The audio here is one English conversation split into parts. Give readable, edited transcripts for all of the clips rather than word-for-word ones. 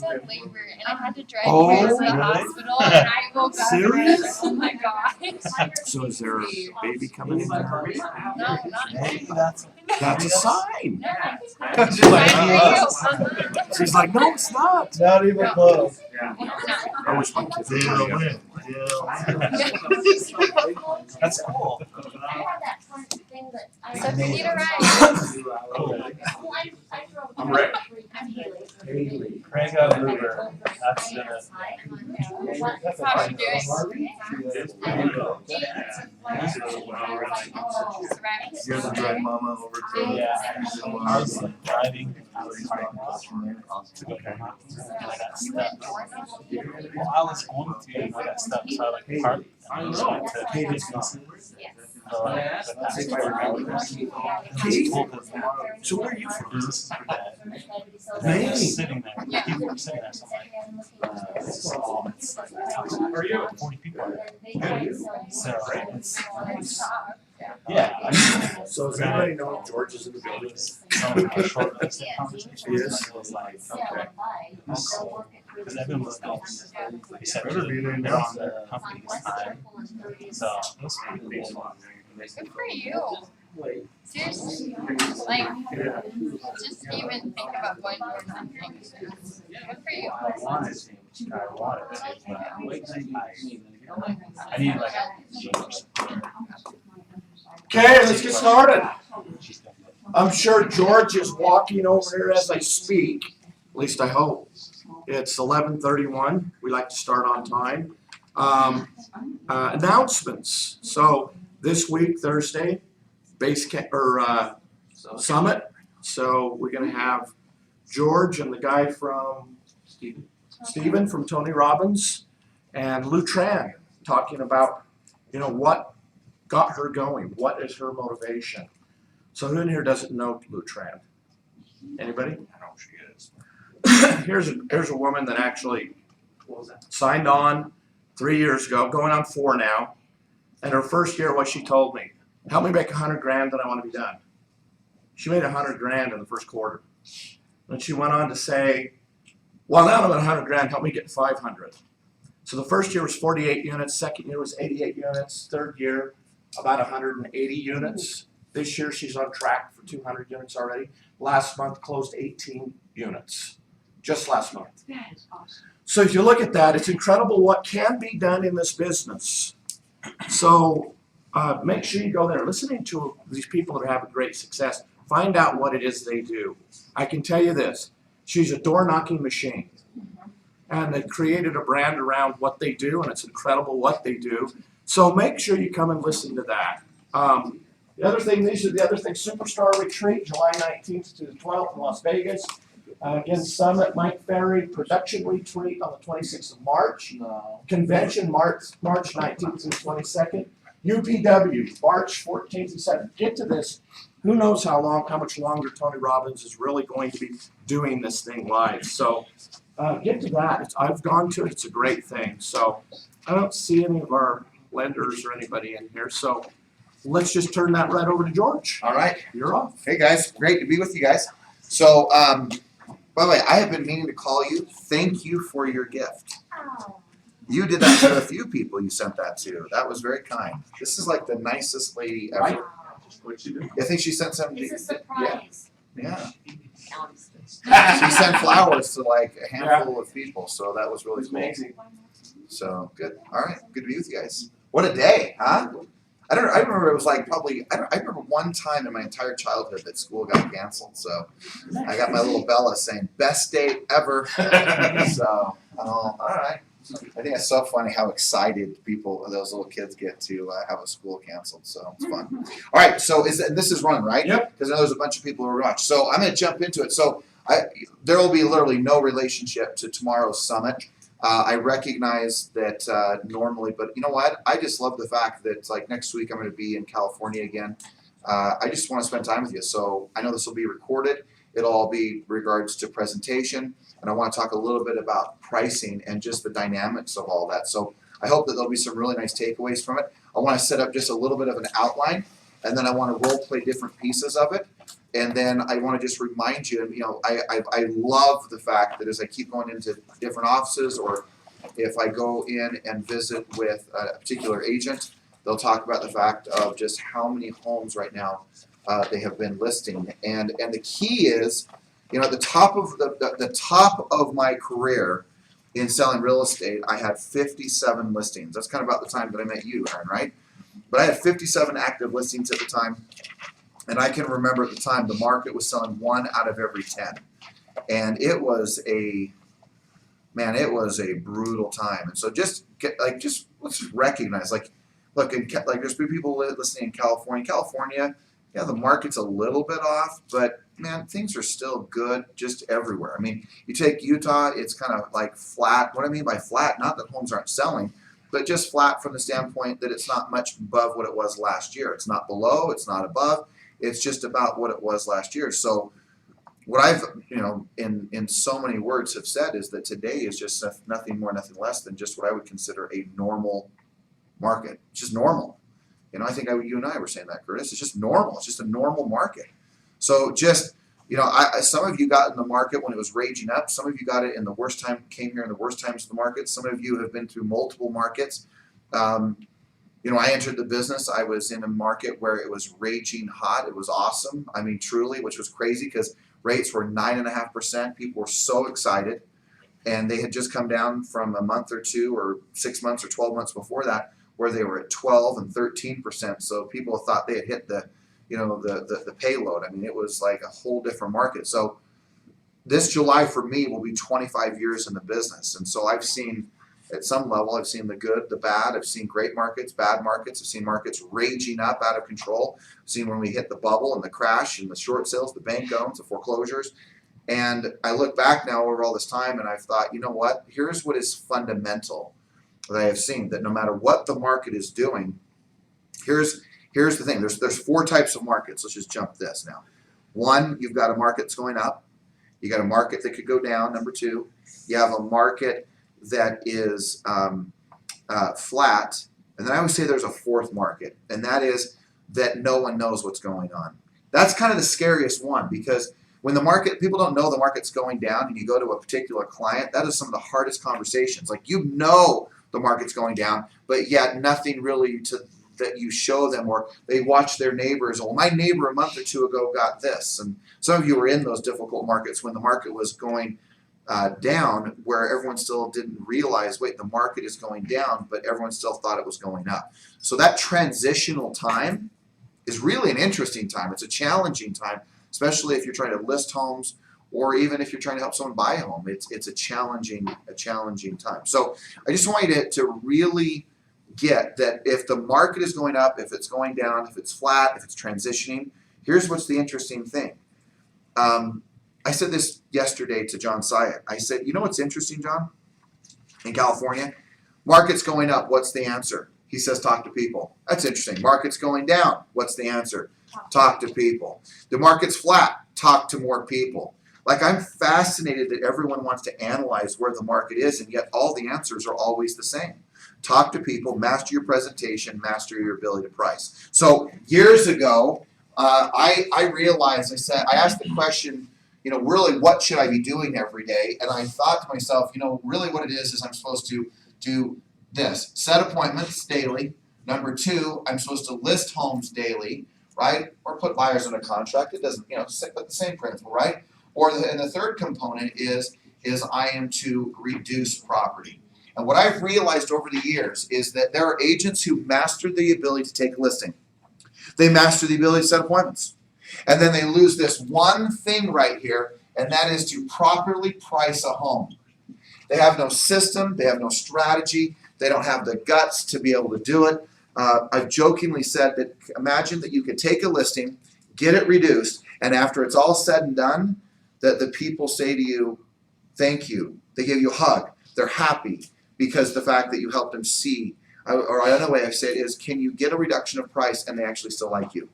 was in labor and I had to drive Oh, you guys to the really? hospital and I woke up and I was Serious? like, oh my gosh. So is there a baby coming in there? No, not Hey, that's a sign. no. She's like, Uh-huh. She's like, no, it's not. Not even close. I wish my kids would Zero hurry up. win. That's cool. So if you need a ride, I'm Rick. Haley. Craig Hoover. That's the. how you doing? You're the drug mama over to. Yeah. I was driving. Well, I was going to, and I got stuck, so I like parked. I know. So where are you from? Maine. Sitting there. People were sitting there, so I'm like, Are you? 40 people. So it's, yeah. So does anybody know if George is in the building? A short list of conversations. He is? It was like, Okay. because everyone was going. They said they're on the company's time. So it was pretty cool. Good for you. Seriously, like, just even think about going towards something. Good for you. I wanted to, but I need like a Okay, let's get started. I'm sure George is walking over here as I speak. At least I hope. It's 11:31. We like to start on time. Announcements. So this week, Thursday, base camp or summit. So we're going to have George and the guy from Stephen from Tony Robbins and Lou Tran talking about, what got her going. What is her motivation? So who in here doesn't know Lou Tran? Anybody? I know who she is. Here's a woman that actually signed on 3 years ago, going on 4 now. And her first year, what she told me, help me make $100,000 and I want to be done. She made $100,000 in the first quarter. And she went on to say, well, now I'm at $100,000, help me get 500. So the first year was 48 units, second year was 88 units, third year about 180 units. This year she's on track for 200 units already. Last month closed 18 units, just last month. So if you look at that, it's incredible what can be done in this business. So make sure you go there. Listening to these people that are having great success, find out what it is they do. I can tell you this, she's a door knocking machine. And they created a brand around what they do, and it's incredible what they do. So make sure you come and listen to that. The other thing, these are the other things, Superstar Retreat, July 19th to the 12th in Las Vegas. Again, Summit, Mike Ferry, Production Retreat on the 26th of March. Convention, March 19th to the 22nd. UPW, March 14th and 17th. Get to this. Who knows how much longer Tony Robbins is really going to be doing this thing live. So get to that. I've gone to it. It's a great thing. So I don't see any of our lenders or anybody in here. So let's just turn that right over to George. All right. You're off. Hey guys, great to be with you guys. So, by the way, I have been meaning to call you. Thank you for your gift. You did that to a few people you sent that to. That was very kind. This is like the nicest lady ever. Right. What'd you do? I think she sent some. It's a surprise. Yeah. She sent flowers to like a handful of people, so that was really It's cool. amazing. So good. All right, good to be with you guys. What a day, huh? I remember it was like probably. I remember one time in my entire childhood that school got canceled. So I got my little Bella saying "best day ever." So all right. I think it's so funny how excited those little kids get to have a school canceled. So it's fun. All right, so this is run, right? Yep. Because I know there's a bunch of people who are watching. So I'm going to jump into it. So there will be literally no relationship to tomorrow's summit. I recognize that normally, but you know what? I just love the fact that like next week I'm going to be in California again. I just want to spend time with you. So I know this will be recorded. It'll all be regards to presentation. And I want to talk a little bit about pricing and just the dynamics of all that. So I hope that there'll be some really nice takeaways from it. I want to set up just a little bit of an outline, and then I want to role play different pieces of it. And then I want to just remind you, I love the fact that as I keep going into different offices, or if I go in and visit with a particular agent, they'll talk about the fact of just how many homes right now they have been listing. And the key is, at the top of the top of my career in selling real estate, I had 57 listings. That's kind of about the time that I met you, Aaron, right? But I had 57 active listings at the time. And I can remember at the time the market was selling 1 out of every 10. And it was a brutal time. And so let's just recognize, look, there's people listening in California. California, yeah, the market's a little bit off, but man, things are still good just everywhere. I mean, you take Utah, it's kind of like flat. What I mean by flat, not that homes aren't selling, but just flat from the standpoint that it's not much above what it was last year. It's not below, it's not above, it's just about what it was last year. So what I've, in so many words have said is that today is just nothing more, nothing less than just what I would consider a normal market. It's just normal. I think you and I were saying that, Curtis. It's just normal. It's just a normal market. So just, some of you got in the market when it was raging up. Some of you got it in the worst time, came here in the worst times of the market. Some of you have been through multiple markets. I entered the business. I was in a market where it was raging hot. It was awesome. I mean, truly, which was crazy because rates were 9.5%. People were so excited. And they had just come down from a month or two or 6 months or 12 months before that, where they were at 12 and 13%. So people thought they had hit the payload. I mean, it was like a whole different market. So this July for me will be 25 years in the business. And so I've seen, at some level, I've seen the good, the bad. I've seen great markets, bad markets. I've seen markets raging up out of control. I've seen when we hit the bubble and the crash and the short sales, the bank owns, the foreclosures. And I look back now over all this time and I've thought, you know what? Here's what is fundamental that I have seen, that no matter what the market is doing, here's the thing. There's 4 types of markets. Let's just jump this now. 1, you've got a market that's going up. You got a market that could go down. Number 2, you have a market that is flat. And then I would say there's a 4th market, and that is that no one knows what's going on. That's kind of the scariest one, because when people don't know the market's going down and you go to a particular client, that is some of the hardest conversations. Like, the market's going down, but yet nothing really that you show them, or they watch their neighbors. Well, my neighbor a month or 2 ago got this. And some of you were in those difficult markets when the market was going down, where everyone still didn't realize, wait, the market is going down, but everyone still thought it was going up. So that transitional time is really an interesting time. It's a challenging time, especially if you're trying to list homes, or even if you're trying to help someone buy a home. It's a challenging time. So I just want you to really get that if the market is going up, if it's going down, if it's flat, if it's transitioning, here's what's the interesting thing. I said this yesterday to John Syatt. I said, you know what's interesting, John? In California, market's going up. What's the answer? He says, talk to people. That's interesting. Market's going down. What's the answer? Talk to people. The market's flat. Talk to more people. Like, I'm fascinated that everyone wants to analyze where the market is, and yet all the answers are always the same. Talk to people, master your presentation, master your ability to price. So years ago, I realized, I asked the question, really, what should I be doing every day? And I thought to myself, really what it is I'm supposed to do this. Set appointments daily. Number 2, I'm supposed to list homes daily, right? Or put buyers under contract. It doesn't, but the same principle, right? And the 3rd component is I am to reduce property. And what I've realized over the years is that there are agents who master the ability to take a listing. They master the ability to set appointments. And then they lose this one thing right here, and that is to properly price a home. They have no system. They have no strategy. They don't have the guts to be able to do it. I've jokingly said that imagine that you could take a listing, get it reduced, and after it's all said and done, that the people say to you, thank you. They give you a hug. They're happy because the fact that you helped them see, or another way I say it is, can you get a reduction of price and they actually still like you?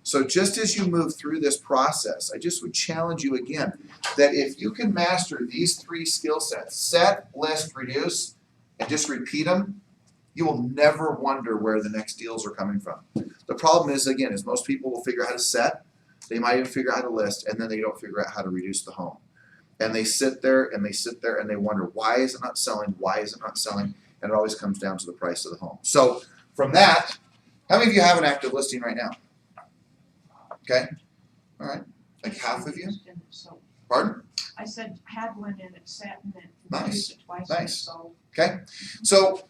So just as you move through this process, I just would challenge you again that if you can master these 3 skill sets, set, list, reduce, and just repeat them, you will never wonder where the next deals are coming from. The problem is, again, is most people will figure out how to set, They might even figure out how to list, and then they don't figure out how to reduce the home. And they sit there and they sit there and they wonder, why is it not selling? Why is it not selling? And it always comes down to the price of the home. So from that, how many of you have an active listing right now? Okay, all right, like half of you? Pardon? I said, had one and it sat and then Nice, used it twice nice. and so. Okay, so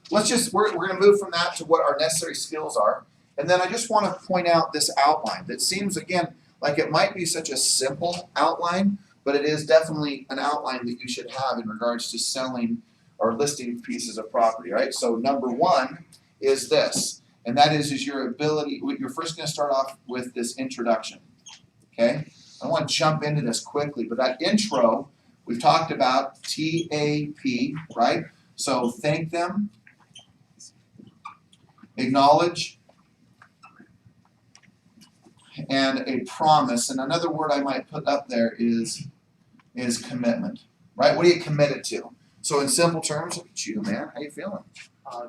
we're gonna move from that to what our necessary skills are. And then I just wanna point out this outline that seems, again, like it might be such a simple outline, but it is definitely an outline that you should have in regards to selling or listing pieces of property, right? So number one is this, and that is your ability, you're first gonna start off with this introduction, okay? I don't want to jump into this quickly, but that intro, we've talked about TAP, right? So thank them, acknowledge, and a promise. And another word I might put up there is commitment, right? What are you committed to? So in simple terms, look at you, man. How you feeling?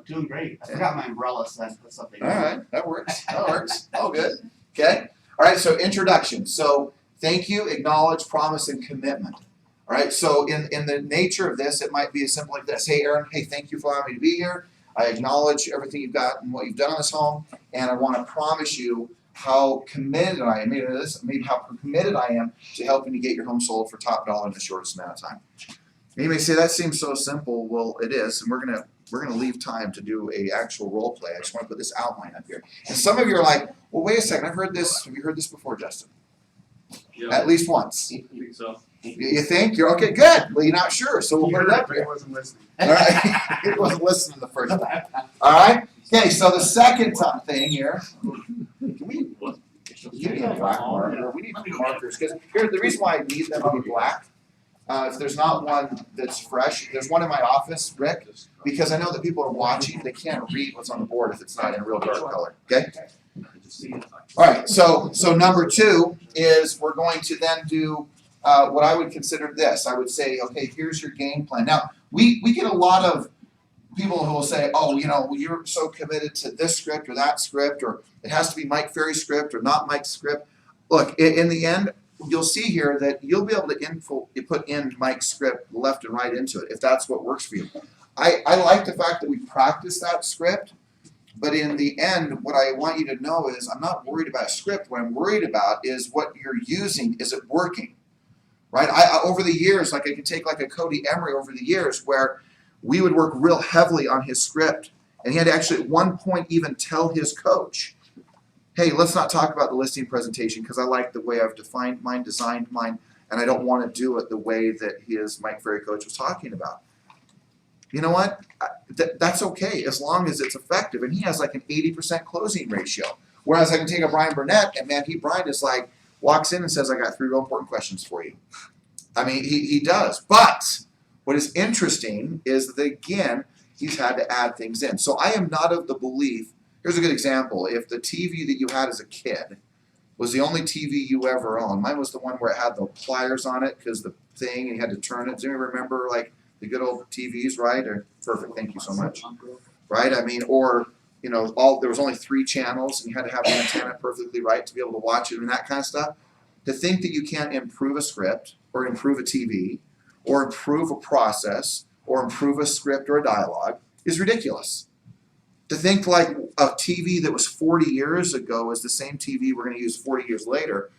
Doing great. I forgot my umbrella, so that's something. All right, that works. That works. All good. Okay. All right. So introduction. So thank you, acknowledge, promise, and commitment. All right. So in the nature of this, it might be as simple like this. Hey, Aaron. Hey, thank you for allowing me to be here. I acknowledge everything you've got and what you've done on this home, and I want to promise you how committed I am. Maybe how committed I am to helping you get your home sold for top dollar in the shortest amount of time. You may say that seems so simple. Well, it is, and we're gonna leave time to do a actual role play. I just want to put this outline up here. And some of you are like, well, wait a second. I've heard this. Have you heard this before, Justin? Yeah. At least once. I think so. You think? You're okay, good. Well, you're not sure, so we'll put it up He here. wasn't listening. All right. He wasn't listening the first time. All right. Okay, so the second thing here. Can we give me a black marker? We need markers because here the reason why I need them to be black. If there's not one that's fresh, there's one in my office, Rick, because I know that people are watching. They can't read what's on the board if it's not in real dark color. Okay. All right. So number two is we're going to then do what I would consider this. I would say, okay, here's your game plan. Now we get a lot of people who will say, oh, you're so committed to this script or that script, or it has to be Mike Ferry's script or not Mike's script. Look, in the end, you'll see here that you'll be able to put in Mike's script left and right into it if that's what works for you. I like the fact that we practice that script, but in the end, what I want you to know is I'm not worried about a script. What I'm worried about is what you're using. Is it working? Right? I over the years, like I can take like a Cody Emery over the years where we would work real heavily on his script, and he had to actually at one point even tell his coach, hey, let's not talk about the listing presentation because I like the way I've defined mine, designed mine, and I don't want to do it the way that his Mike Ferry coach was talking about. You know what? That's okay as long as it's effective. And he has like an 80% closing ratio. Whereas I can take a Brian Burnett, and man, Brian is like, walks in and says, I got 3 real important questions for you. I mean, he does. But what is interesting is that, again, he's had to add things in. So I am not of the belief. Here's a good example. If the TV that you had as a kid was the only TV you ever owned, mine was the one where it had the pliers on it because the thing, and you had to turn it. Do you remember like the good old TVs, right? Or perfect, thank you so much. Right? I mean, or there was only 3 channels and you had to have the antenna perfectly right to be able to watch it and that kind of stuff. To think that you can't improve a script or improve a TV or improve a process or improve a script or a dialogue is ridiculous. To think like a TV that was 40 years ago is the same TV we're going to use 40 years later,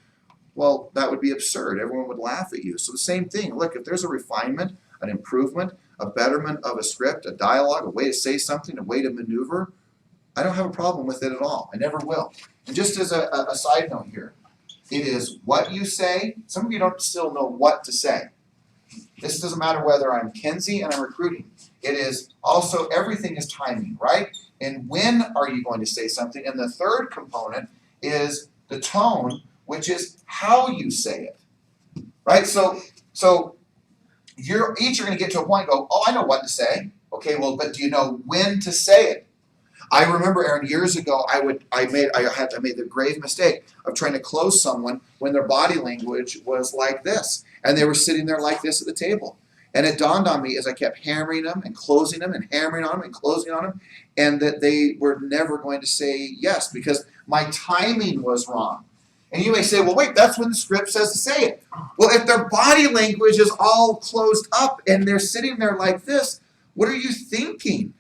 well, that would be absurd. Everyone would laugh at you. So the same thing. Look, if there's a refinement, an improvement, a betterment of a script, a dialogue, a way to say something, a way to maneuver, I don't have a problem with it at all. I never will. And just as a side note here, it is what you say. Some of you don't still know what to say. This doesn't matter whether I'm Kenzie and I'm recruiting. It is also everything is timing, right? And when are you going to say something? And the third component is the tone, which is how you say it, right? So you're each are going to get to a point and go, oh, I know what to say. Okay, well, but do you know when to say it? I remember, Aaron, years ago, I made the grave mistake of trying to close someone when their body language was like this, and they were sitting there like this at the table. And it dawned on me as I kept hammering them and closing them and hammering on them and closing on them, and that they were never going to say yes because my timing was wrong. And you may say, well, wait, that's when the script says to say it. Well, if their body language is all closed up and they're sitting there like this, what are you thinking?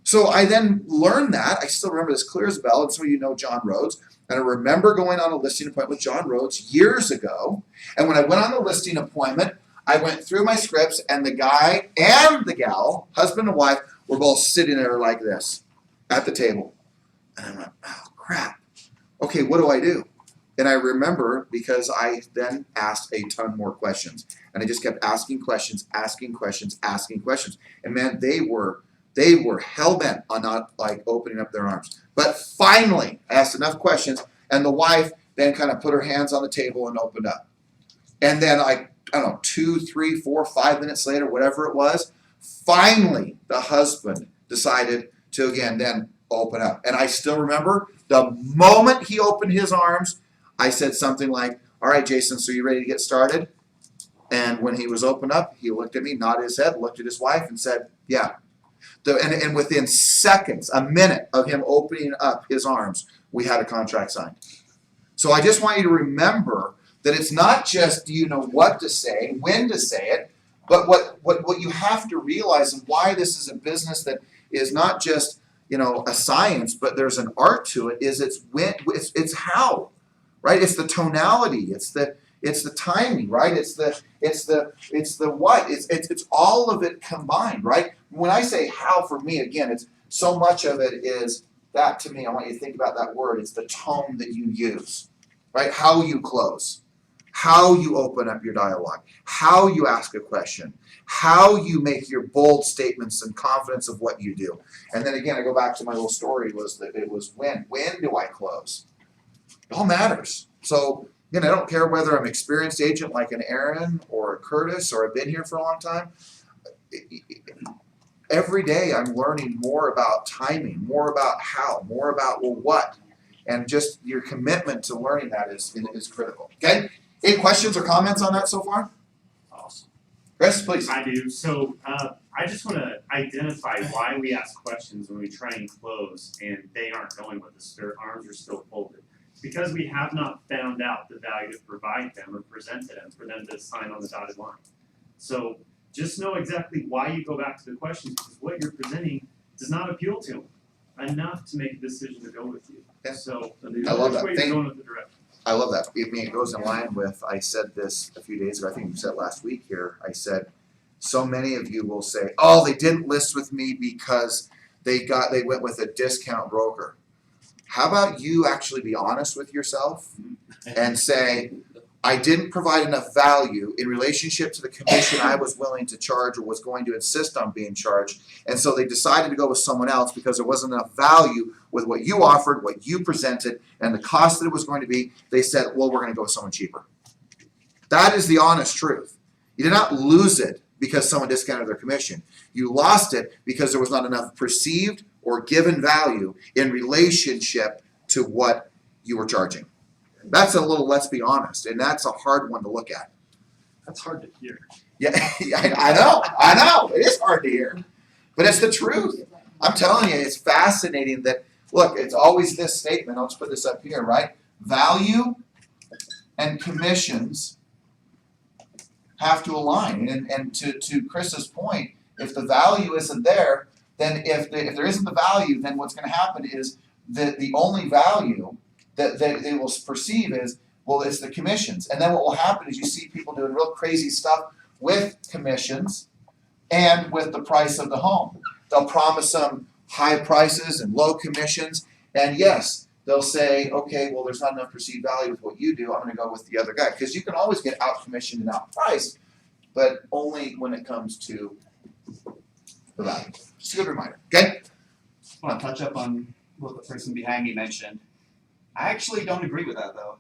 So I then learned that. I still remember this clear as a bell, and some of you know John Rhodes. And I remember going on a listing appointment with John Rhodes years ago. And when I went on the listing appointment, I went through my scripts, and the guy and the gal, husband and wife, were both sitting there like this at the table. And I went, oh, crap. Okay, what do I do? And I remember because I then asked a ton more questions. And I just kept asking questions. And man, they were hell-bent on not like opening up their arms. But finally, I asked enough questions, and the wife then kind of put her hands on the table and opened up. And then I don't know, 2, 3, 4, 5 minutes later, whatever it was, finally the husband decided to again then open up. And I still remember the moment he opened his arms, I said something like, all right, Jason, so you ready to get started? And when he was opened up, he looked at me, nodded his head, looked at his wife, and said, yeah. And within seconds, a minute of him opening up his arms, we had a contract signed. So I just want you to remember that it's not just do you know what to say, when to say it, but what you have to realize and why this is a business that is not just a science, but there's an art to it. Is it's how, right? It's the tonality. It's the timing, right? It's the what? It's all of it combined, right? When I say how, for me, again, it's so much of it is that to me. I want you to think about that word. It's the tone that you use, right? How you close, how you open up your dialogue, how you ask a question, how you make your bold statements and confidence of what you do. And then again, I go back to my little story was that it was when do I close? It all matters. So again, I don't care whether I'm an experienced agent like an Aaron or a Curtis or I've been here for a long time. Every day I'm learning more about timing, more about how, more about what. And just your commitment to learning that is critical. Okay? Any questions or comments on that so far? Awesome. Chris, please. I do. So I just want to identify why we ask questions when we try and close and they aren't going with us. Their arms are still folded. Because we have not found out the value to provide them or present to them for them to sign on the dotted line. So just know exactly why you go back to the questions, because what you're presenting does not appeal to them enough to make a decision to go with you. Yeah. So I love that. which way Thank you're you. going with the direction. I love that. I mean, it goes in line with, I said this a few days ago, I think you said last week here, I said, so many of you will say, oh, they didn't list with me because they went with a discount broker. How about you actually be honest with yourself and say, I didn't provide enough value in relationship to the commission I was willing to charge or was going to insist on being charged. And so they decided to go with someone else because there wasn't enough value with what you offered, what you presented, and the cost that it was going to be. They said, well, we're going to go with someone cheaper. That is the honest truth. You did not lose it because someone discounted their commission. You lost it because there was not enough perceived or given value in relationship to what you were charging. That's a little, let's be honest, and that's a hard one to look at. That's hard to hear. Yeah, I know. It is hard to hear. But it's the truth. I'm telling you, it's fascinating that, look, it's always this statement. I'll just put this up here, right? Value and commissions have to align. And to Chris's point, if the value isn't there, then if there isn't the value, then what's going to happen is that the only value that they will perceive is, well, it's the commissions. And then what will happen is you see people doing real crazy stuff with commissions and with the price of the home. They'll promise them high prices and low commissions. And yes, they'll say, okay, well, there's not enough perceived value with what you do. I'm going to go with the other guy. Because you can always get out commissioned and out priced, but only when it comes to the value. Just a good reminder. Okay? I want to touch up on what the person behind me mentioned. I actually don't agree with that though.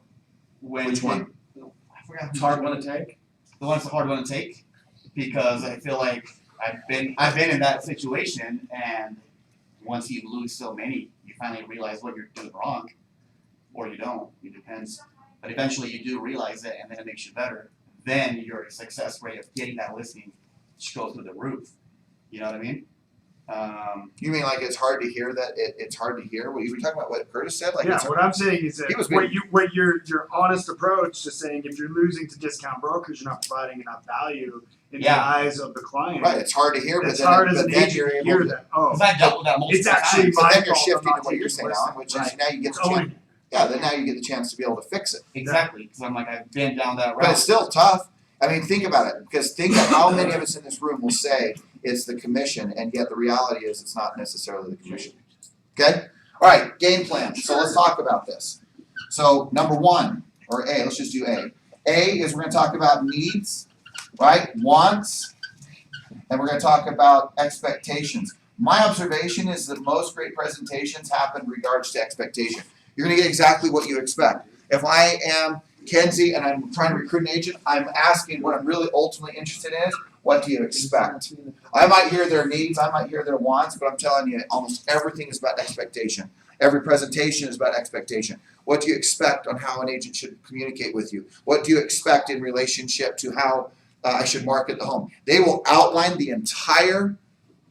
Which one? I forgot. It's a hard one to take. The one's a hard one to take because I feel like I've been in that situation, and once you lose so many, you finally realize what you're doing wrong, or you don't. It depends. But eventually, you do realize it, and then it makes you better. Then your success rate of getting that listing just goes through the roof. You know what I mean? You mean like it's hard to hear that, it's hard to hear? Were you talking about what Curtis said? Like Yeah, it's, what I'm saying is He was that what your honest approach to saying if you're losing to discount brokers, you're not providing enough value in Yeah. the eyes of the client. right, it's hard to hear, but It's hard as then an then agent you're to able hear to. that. Oh, Cause I've dealt with that multiple it's actually times. But my then you're fault. shifting I'm to not what you're taking saying, listen. Alan, which is Right. now you get the Owning chance, it. yeah, then now you get the chance to be able to fix it. Exactly, cause I'm like, I've been down that route. But it's still tough. I mean, think about it, because think of how many of us in this room will say it's the commission, and yet the reality is it's not necessarily the commission. Okay? All right, game plan. So let's talk about this. So number one, or A, let's just do A. A is we're gonna talk about needs, right? Wants, and we're gonna talk about expectations. My observation is that most great presentations happen in regards to expectation. You're gonna get exactly what you expect. If I am Kenzie and I'm trying to recruit an agent, I'm asking what I'm really ultimately interested in is, what do you expect? I might hear their needs, I might hear their wants, but I'm telling you, almost everything is about expectation. Every presentation is about expectation. What do you expect on how an agent should communicate with you? What do you expect in relationship to how I should market the home? They will outline the entire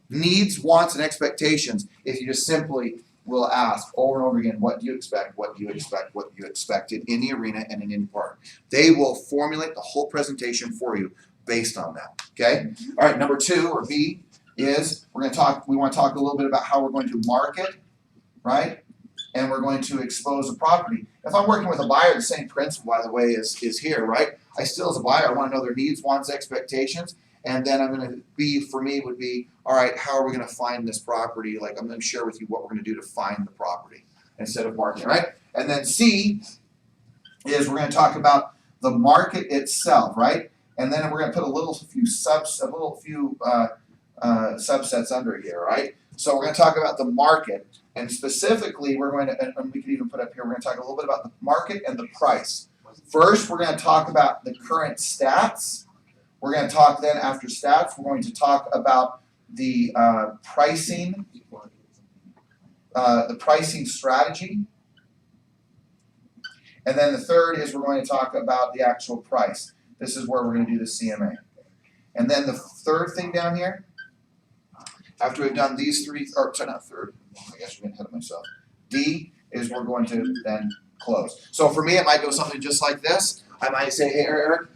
needs, wants, and expectations if you just simply will ask over and over again, what do you expect, what do you expect, what do you expect in any arena and in any part. They will formulate the whole presentation for you based on that, okay? All right, number two, or B, is we want to talk a little bit about how we're going to market, right? And we're going to expose a property. If I'm working with a buyer, the same principle, by the way, is here, right? I still, as a buyer, I want to know their needs, wants, expectations, and then I'm going to be, for me, would be, all right, how are we going to find this property? Like, I'm going to share with you what we're going to do to find the property instead of marketing, right? And then C is we're going to talk about the market itself, right? And then we're going to put a few subsets under here, right? So we're going to talk about the market, and specifically, we're going to, and we can even put up here, we're going to talk a little bit about the market and the price. First, we're going to talk about the current stats. We're going to talk then, after stats, we're going to talk about the pricing strategy. And then the third is we're going to talk about the actual price. This is where we're going to do the CMA. And then the third thing down here, after we've done these three, or sorry, not third, I guess I'm getting ahead of myself. D is we're going to then close. So for me, it might go something just like this. I might say, hey, Eric,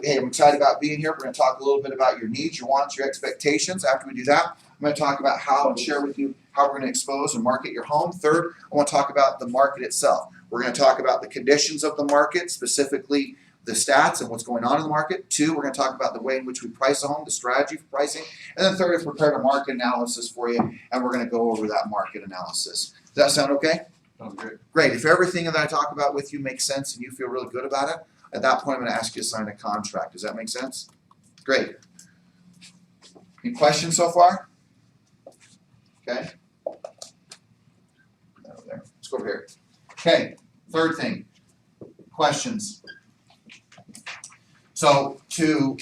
hey, I'm excited about being here. We're going to talk a little bit about your needs, your wants, your expectations. After we do that, I'm going to talk about how and share with you how we're going to expose and market your home. Third, I want to talk about the market itself. We're going to talk about the conditions of the market, specifically the stats and what's going on in the market. Two, we're going to talk about the way in which we price a home, the strategy for pricing. And then third is prepare a market analysis for you, and we're going to go over that market analysis. Does that sound okay? Sounds great. Great. If everything that I talk about with you makes sense and you feel really good about it, at that point I'm going to ask you to sign a contract. Does that make sense? Great. Any questions so far? Okay. Over there. Let's go over here. Okay. Third thing. Questions. So to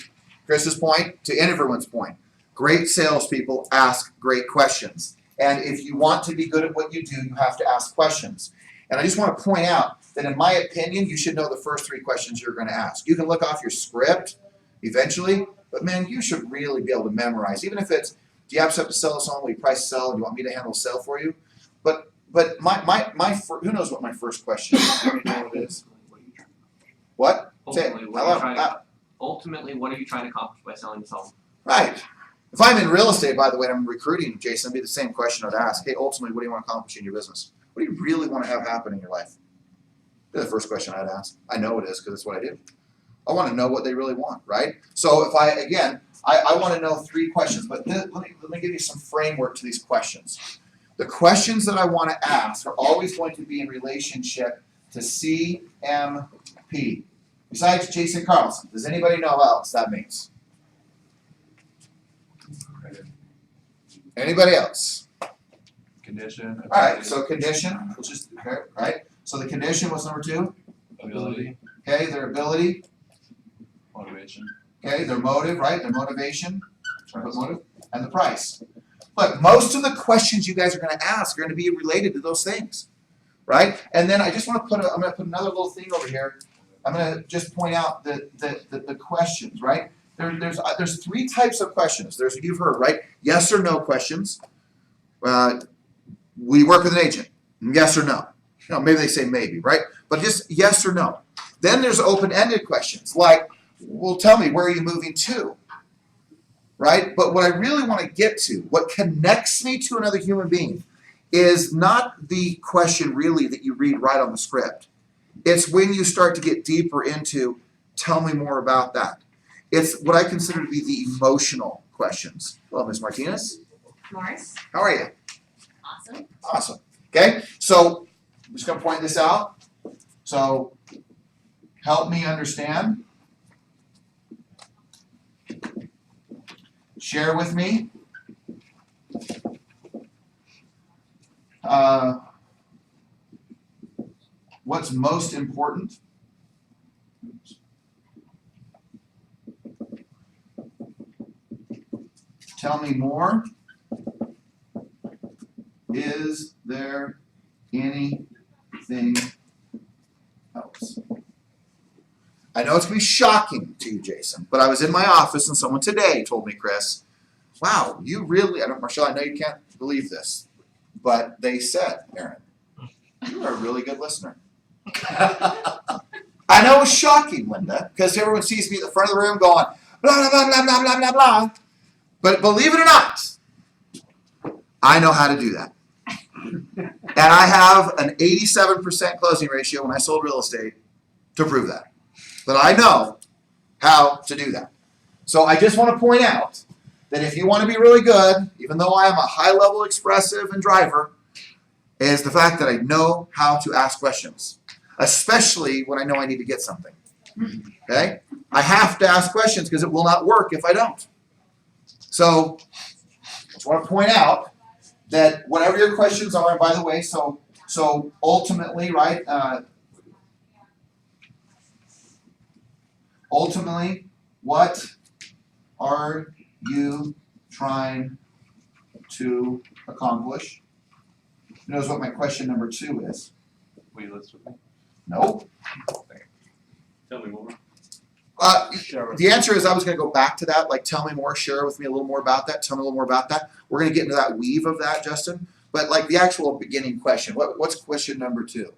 Chris's point, to everyone's point, great salespeople ask great questions. And if you want to be good at what you do, you have to ask questions. And I just want to point out that in my opinion, you should know the first three questions you're going to ask. You can look off your script eventually, but man, you should really be able to memorize. Even if it's, do you have to sell this home? Will you price sell? Do you want me to handle the sale for you? But who knows what my first question is? You know what it is? What? Say it. Ultimately, what are you trying to accomplish by selling this home? Right. If I'm in real estate, by the way, and I'm recruiting, Jason, it'd be the same question I'd ask. Hey, ultimately, what do you want to accomplish in your business? What do you really want to have happen in your life? That's the first question I'd ask. I know it is because that's what I do. I want to know what they really want, right? So if I want to know three questions, but let me give you some framework to these questions. The questions that I want to ask are always going to be in relationship to CMP. Besides Jason Carlson, does anybody know what else that means? Anybody else? Condition. All right, so condition, which is right. So the condition was number two. Ability. Okay, their ability. Motivation. Okay, their motive, right? Their motivation. What motive? And the price. Look, most of the questions you guys are going to ask are going to be related to those things, right? And then I just want to I'm going to put another little thing over here. I'm going to just point out the questions, right? There's three types of questions. You've heard, right? Yes or no questions, we work with an agent? Yes or no? Maybe they say maybe, right? But just yes or no. Then there's open-ended questions like, well, tell me, where are you moving to? Right? But what I really want to get to, what connects me to another human being, is not the question really that you read right on the script. It's when you start to get deeper into, tell me more about that. It's what I consider to be the emotional questions. Hello, Ms. Martinez. Morris, How are you? awesome. Awesome. Okay, so I'm just going to point this out. So help me understand. Share with me. What's most important? Tell me more. Is there anything else? I know it's going to be shocking to you, Jason, but I was in my office and someone today told me, Chris, wow, you really, Marshall, I know you can't believe this, but they said, Aaron, you are a really good listener. I know it's shocking, Linda, because everyone sees me at the front of the room going, blah, blah, blah, blah, blah, blah, blah, blah. But believe it or not, I know how to do that. And I have an 87% closing ratio when I sold real estate to prove that. But I know how to do that. So I just want to point out that if you want to be really good, even though I am a high-level expressive and driver, is the fact that I know how to ask questions, especially when I know I need to get something. Okay? I have to ask questions because it will not work if I don't. So I just want to point out that whatever your questions are, and by the way, so ultimately, right, ultimately, what are you trying to accomplish? Who knows what my question number 2 is? Will you list with me? Nope. Tell me more. The answer is I was going to go back to that, like tell me more, share with me a little more about that, tell me a little more about that. We're going to get into that weave of that, Justin. But like the actual beginning question, what's question number 2?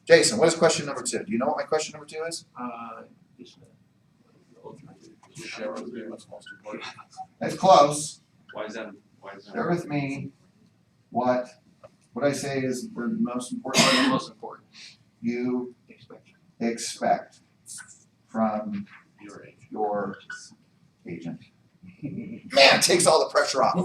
Jason, what is question number 2? Do you know what my question number 2 is? Share with me what's most important. That's close. Why is that? Share with me what I say is the most important thing Most important. you expect from your agent. Man, it takes all the pressure off.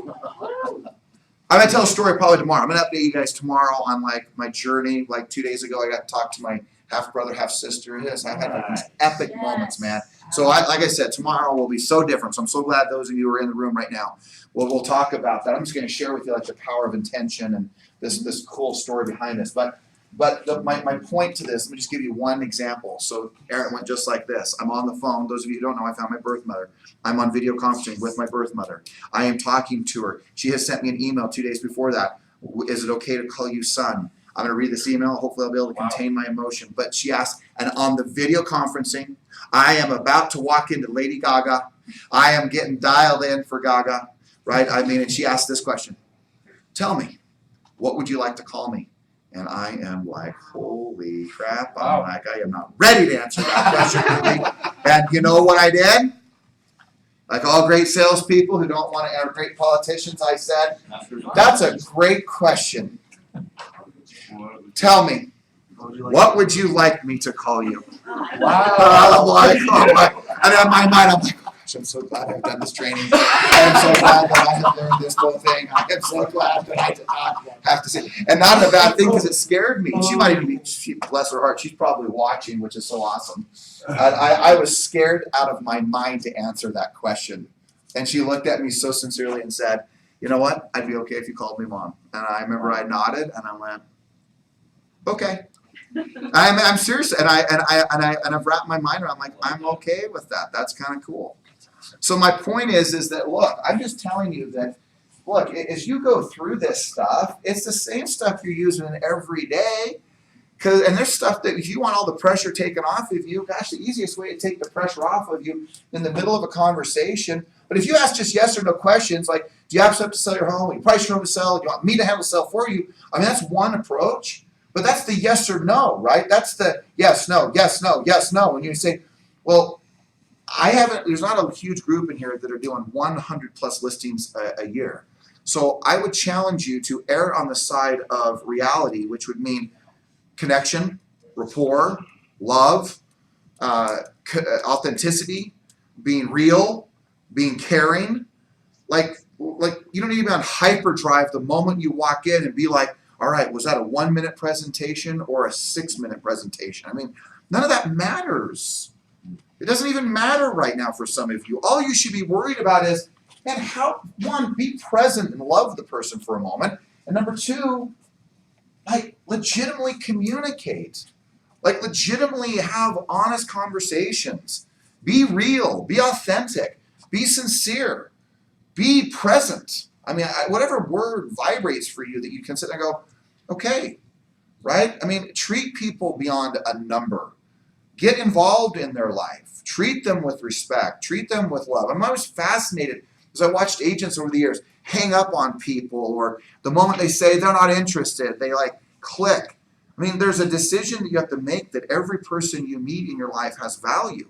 I'm gonna tell a story probably tomorrow. I'm gonna update you guys tomorrow on like my journey. Like 2 days ago, I got to talk to my half brother, half sister. Yes, I've had like these epic moments, man. So like I said, tomorrow will be so different. So I'm so glad those of you are in the room right now. We'll talk about that. I'm just gonna share with you like the power of intention and this cool story behind this. But my point to this, let me just give you one example. So Aaron went just like this. I'm on the phone. Those of you who don't know, I found my birth mother. I'm on video conferencing with my birth mother. I am talking to her. She has sent me an email 2 days before that. Is it okay to call you son? I'm going to read this email. Hopefully I'll be able to contain my emotion. But she asked, and on the video conferencing, I am about to walk into Lady Gaga. I am getting dialed in for Gaga, right? I mean, and she asked this question. Tell me, what would you like to call me? And I am like, holy crap. I'm like, I am not ready to answer that question. And you know what I did? Like all great salespeople who don't want to, or great politicians, I said, that's a great question. Tell me, what would you like me to call you? Wow. I'm like, oh my, and in my mind, I'm like, oh gosh, I'm so glad I've done this training. I am so glad that I have learned this whole thing. I am so glad that I did not have to say, and not a bad thing because it scared me. She might even be, bless her heart, she's probably watching, which is so awesome. And I was scared out of my mind to answer that question. And she looked at me so sincerely and said, you know what, I'd be okay if you called me mom. And I remember I nodded and I went, okay. I'm serious, and I've wrapped my mind around. I'm like, I'm okay with that. That's kind of cool. So my point is that look, I'm just telling you that look, as you go through this stuff, it's the same stuff you're using every day. And there's stuff that if you want all the pressure taken off of you, gosh, the easiest way to take the pressure off of you in the middle of a conversation But if you ask just yes or no questions, like, do you have stuff to sell your home? Are you price your home to sell? Do you want me to handle sell for you? I mean, that's one approach, but that's the yes or no, right? That's the yes, no, yes, no, yes, no. When you say, well, there's not a huge group in here that are doing 100 plus listings a year. So I would challenge you to err on the side of reality, which would mean connection, rapport, love, authenticity, being real, being caring. Like you don't need to be on hyperdrive the moment you walk in and be like, all right, was that a 1 minute presentation or a 6 minute presentation? I mean, none of that matters. It doesn't even matter right now for some of you. All you should be worried about is, man, one, be present and love the person for a moment. And number two, like, legitimately communicate. Like, legitimately have honest conversations. Be real. Be authentic. Be sincere. Be present. I mean, whatever word vibrates for you that you can sit there and go, okay, right? I mean, treat people beyond a number. Get involved in their life. Treat them with respect. Treat them with love. I'm always fascinated as I watched agents over the years hang up on people, or the moment they say they're not interested, they like click. I mean, there's a decision that you have to make that every person you meet in your life has value.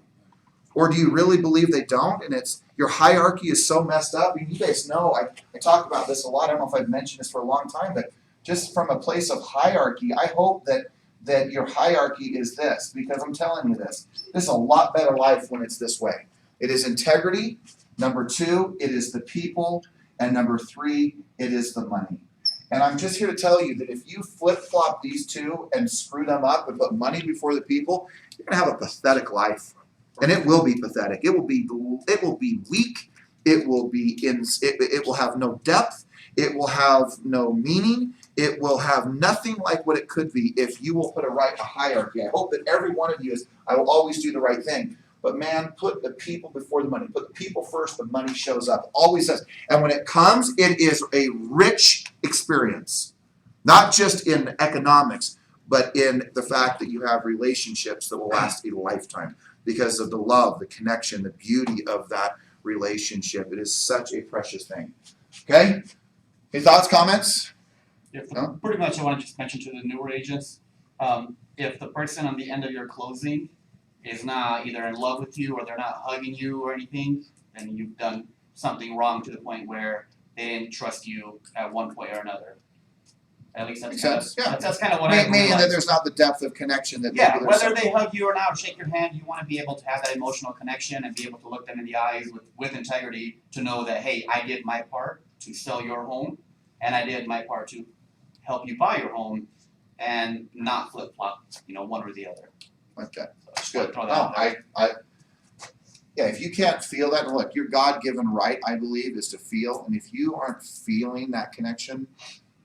Or do you really believe they don't? And it's your hierarchy is so messed up. I mean, you guys know I talk about this a lot. I don't know if I've mentioned this for a long time, but just from a place of hierarchy, I hope that your hierarchy is this, because I'm telling you this is a lot better life when it's this way. It is integrity. Number two, it is the people. And number three, it is the money. And I'm just here to tell you that if you flip-flop these two and screw them up and put money before the people, you're going to have a pathetic life. And it will be pathetic. It will be weak. It will have no depth. It will have no meaning. It will have nothing like what it could be if you will put a hierarchy. I hope that every one of you I will always do the right thing. But man, put the people before the money. Put the people first, the money shows up. Always does. And when it comes, it is a rich experience. Not just in economics, but in the fact that you have relationships that will last a lifetime because of the love, the connection, the beauty of that relationship. It is such a precious thing. Okay? Any thoughts, comments? Pretty much I want to just mention to the newer agents, if the person on the end of your closing is not either in love with you or they're not hugging you or anything, then you've done something wrong to the point where they didn't trust you at one point or another. At least that's that's kind of what I realized. Meaning that there's not the depth of connection that yeah, whether they hug you or not, or shake your hand, you want to be able to have that emotional connection and be able to look them in the eyes with integrity to know that, hey, I did my part to sell your home, and I did my part to help you buy your home, and not flip-flop, one or the other. Okay, So good. Yeah, if you can't feel that, look, your God-given right, I believe, is to feel, and if you aren't feeling that connection,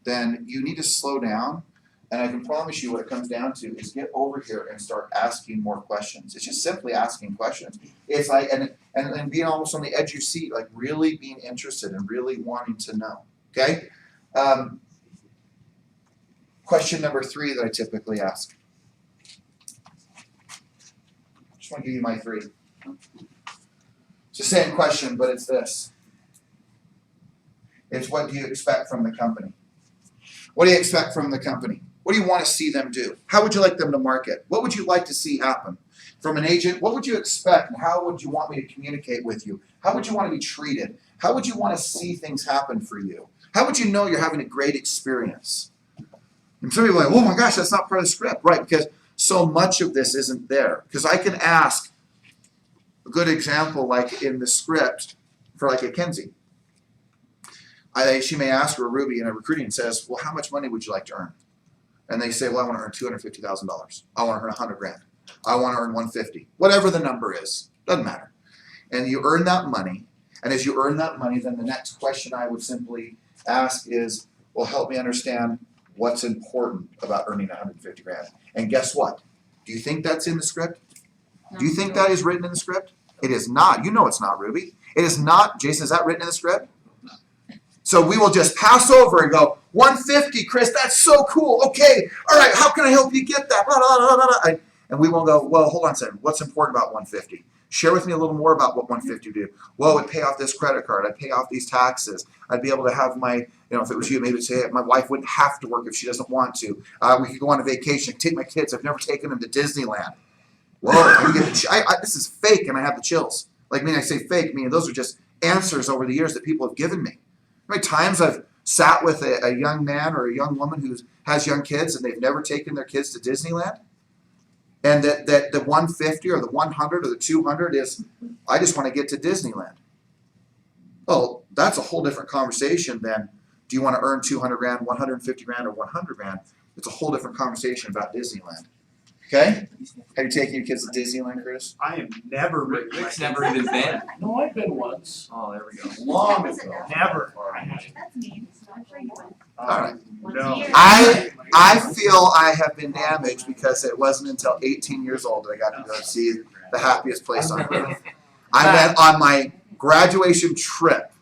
then you need to slow down. And I can promise you what it comes down to is get over here and start asking more questions. It's just simply asking questions. It's like, and being almost on the edge of your seat, like really being interested and really wanting to know. Okay? Question number 3 that I typically ask. Just want to give you my 3. It's the same question, but it's this. It's what do you expect from the company? What do you expect from the company? What do you want to see them do? How would you like them to market? What would you like to see happen? From an agent, what would you expect and how would you want me to communicate with you? How would you want to be treated? How would you want to see things happen for you? How would you know you're having a great experience? And some people are like, oh my gosh, that's not part of the script. Right, because so much of this isn't there. Because I can ask a good example like in the script for like a Kenzie. She may ask for a Ruby in a recruiting and says, well, how much money would you like to earn? And they say, well, I want to earn $250,000. I want to earn $100,000. I want to earn $150,000. Whatever the number is, doesn't matter. And you earn that money. And as you earn that money, then the next question I would simply ask is, well, help me understand what's important about earning $150,000. And guess what? Do you think that's in the script? Do you think that is written in the script? It is not. You know it's not, Ruby. It is not. Jason, is that written in the script? So we will just pass over and go, 150, Chris, that's so cool. Okay, all right, how can I help you get that? Blah, blah, blah, blah, blah. And we won't go, well, hold on a second. What's important about 150? Share with me a little more about what 150 would do. Well, I'd pay off this credit card. I'd pay off these taxes. I'd be able to have my, if it was you, maybe say my wife wouldn't have to work if she doesn't want to. We could go on a vacation, take my kids. I've never taken them to Disneyland. Whoa, this is fake, and I have the chills. Like, I say fake, meaning those are just answers over the years that people have given me. How many times I've sat with a young man or a young woman who has young kids and they've never taken their kids to Disneyland? And that the 150 or the 100 or the 200 is, I just want to get to Disneyland. Well, that's a whole different conversation than, do you want to earn 200 grand, 150 grand, or 100 grand? It's a whole different conversation about Disneyland. Okay? Have you taken your kids to Disneyland, Chris? I am never Rick's Rick's never even been. No, I've been once. Oh, there we go. Long ago. Never. That's mean, it's not for you. All right. No. I feel I have been damaged because it wasn't until 18 years old that I got to go see the happiest place on earth. I went on my graduation trip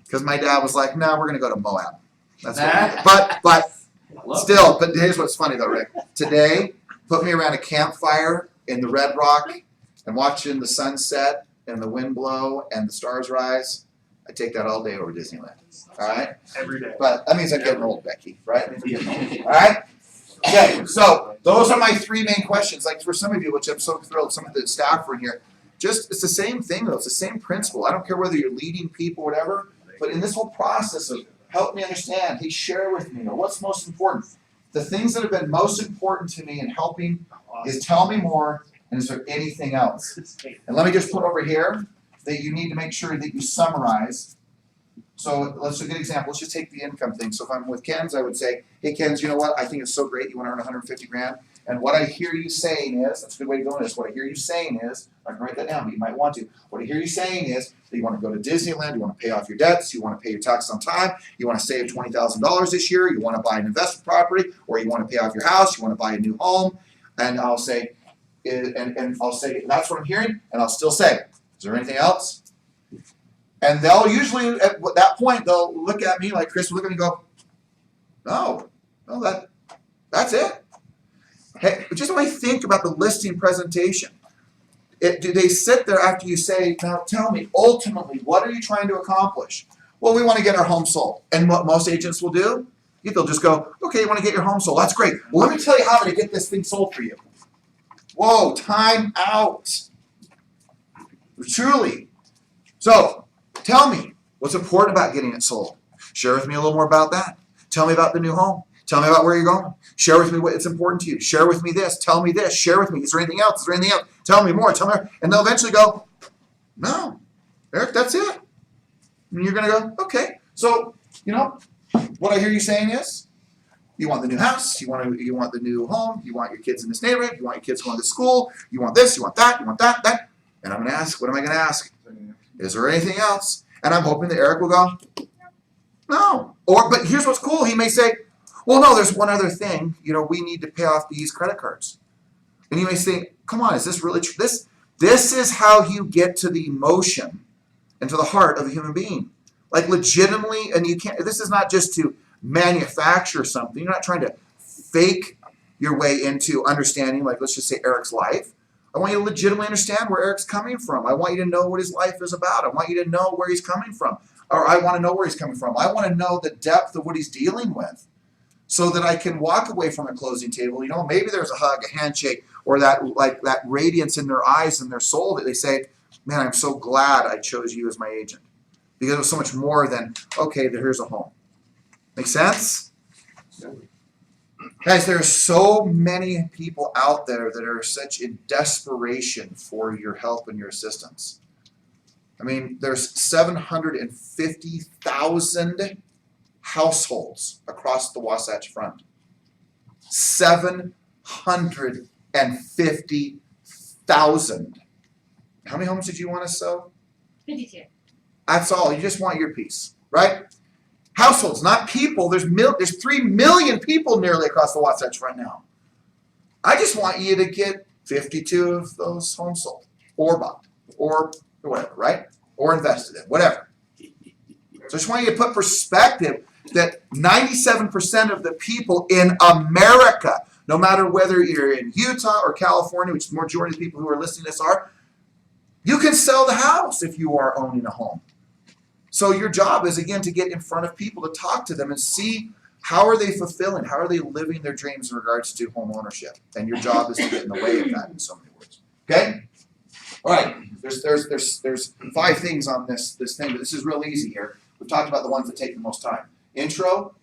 because my dad was like, "No, we're going to go to Moab." That's what. But here's what's funny though, Rick. Today, put me around a campfire in the Red Rock and watching the sunset and the wind blow and the stars rise. I take that all day over Disneyland. All right. Every day. But that means I'm getting old, Becky, right? That means I'm getting old. All right? Okay, so those are my three main questions. Like for some of you, which I'm so thrilled, some of the staff were in here, it's the same thing though. It's the same principle. I don't care whether you're leading people, whatever, but in this whole process of help me understand, hey, share with me, or what's most important. The things that have been most important to me in helping is tell me more, and is there anything else? And let me just put over here that you need to make sure that you summarize. So let's look at an example. Let's just take the income thing. So if I'm with Ken's, I would say, hey, Ken's, you know what? I think it's so great you want to earn 150 grand. And what I hear you saying is, that's a good way to go in this. What I hear you saying is, I can write that down, but you might want to. What I hear you saying is that you want to go to Disneyland, you want to pay off your debts, you want to pay your taxes on time, you want to save $20,000 this year, you want to buy an investment property, or you want to pay off your house, you want to buy a new home. And I'll say, I'll say, that's what I'm hearing, and I'll still say, is there anything else? And they'll usually, at that point, they'll look at me like Chris will look at me and go, no, that's it. Hey, just when I think about the listing presentation, do they sit there after you say, now tell me, ultimately, what are you trying to accomplish? Well, we want to get our home sold. And what most agents will do, they'll just go, okay, you want to get your home sold. That's great. Well, let me tell you how I'm going to get this thing sold for you. Whoa, time out. Truly. So, tell me, what's important about getting it sold? Share with me a little more about that. Tell me about the new home. Tell me about where you're going. Share with me what's important to you. Share with me this. Tell me this. Share with me. Is there anything else? Is there anything else? Tell me more. Tell me more. And they'll eventually go, no, Eric, that's it. And you're going to go, okay. So, what I hear you saying is, you want the new house. You want the new home. You want your kids in this neighborhood. You want your kids going to school. You want this. You want that. You want that. And I'm going to ask, what am I going to ask? Is there anything else? And I'm hoping that Eric will go, no. But here's what's cool. He may say, well, no, there's one other thing. We need to pay off these credit cards. And you may say, come on, is this really true? This is how you get to the emotion and to the heart of a human being. Like legitimately, and this is not just to manufacture something. You're not trying to fake your way into understanding, like let's just say Eric's life. I want you to legitimately understand where Eric's coming from. I want you to know what his life is about. I want you to know where he's coming from. Or I want to know where he's coming from. I want to know the depth of what he's dealing with so that I can walk away from a closing table. Maybe there's a hug, a handshake, or that radiance in their eyes and their soul that they say, man, I'm so glad I chose you as my agent. Because it was so much more than, okay, here's a home. Make sense? Guys, there are so many people out there that are such in desperation for your help and your assistance. I mean, there's 750,000 households across the Wasatch Front. 750,000. How many homes did you want to sell? 52. That's all. You just want your piece, right? Households, not people. There's 3 million people nearly across the Wasatch Front now. I just want you to get 52 of those homes sold, or bought, or whatever, right? Or invested in, whatever. So I just want you to put perspective that 97% of the people in America, no matter whether you're in Utah or California, which the majority of the people who are listening to this are, You can sell the house if you are owning a home. So your job is, again, to get in front of people, to talk to them and see how are they fulfilling, how are they living their dreams in regards to home ownership. And your job is to get in the way of that in so many words. Okay? All right. There's 5 things on this thing, but this is real easy here. We've talked about the ones that take the most time. Intro,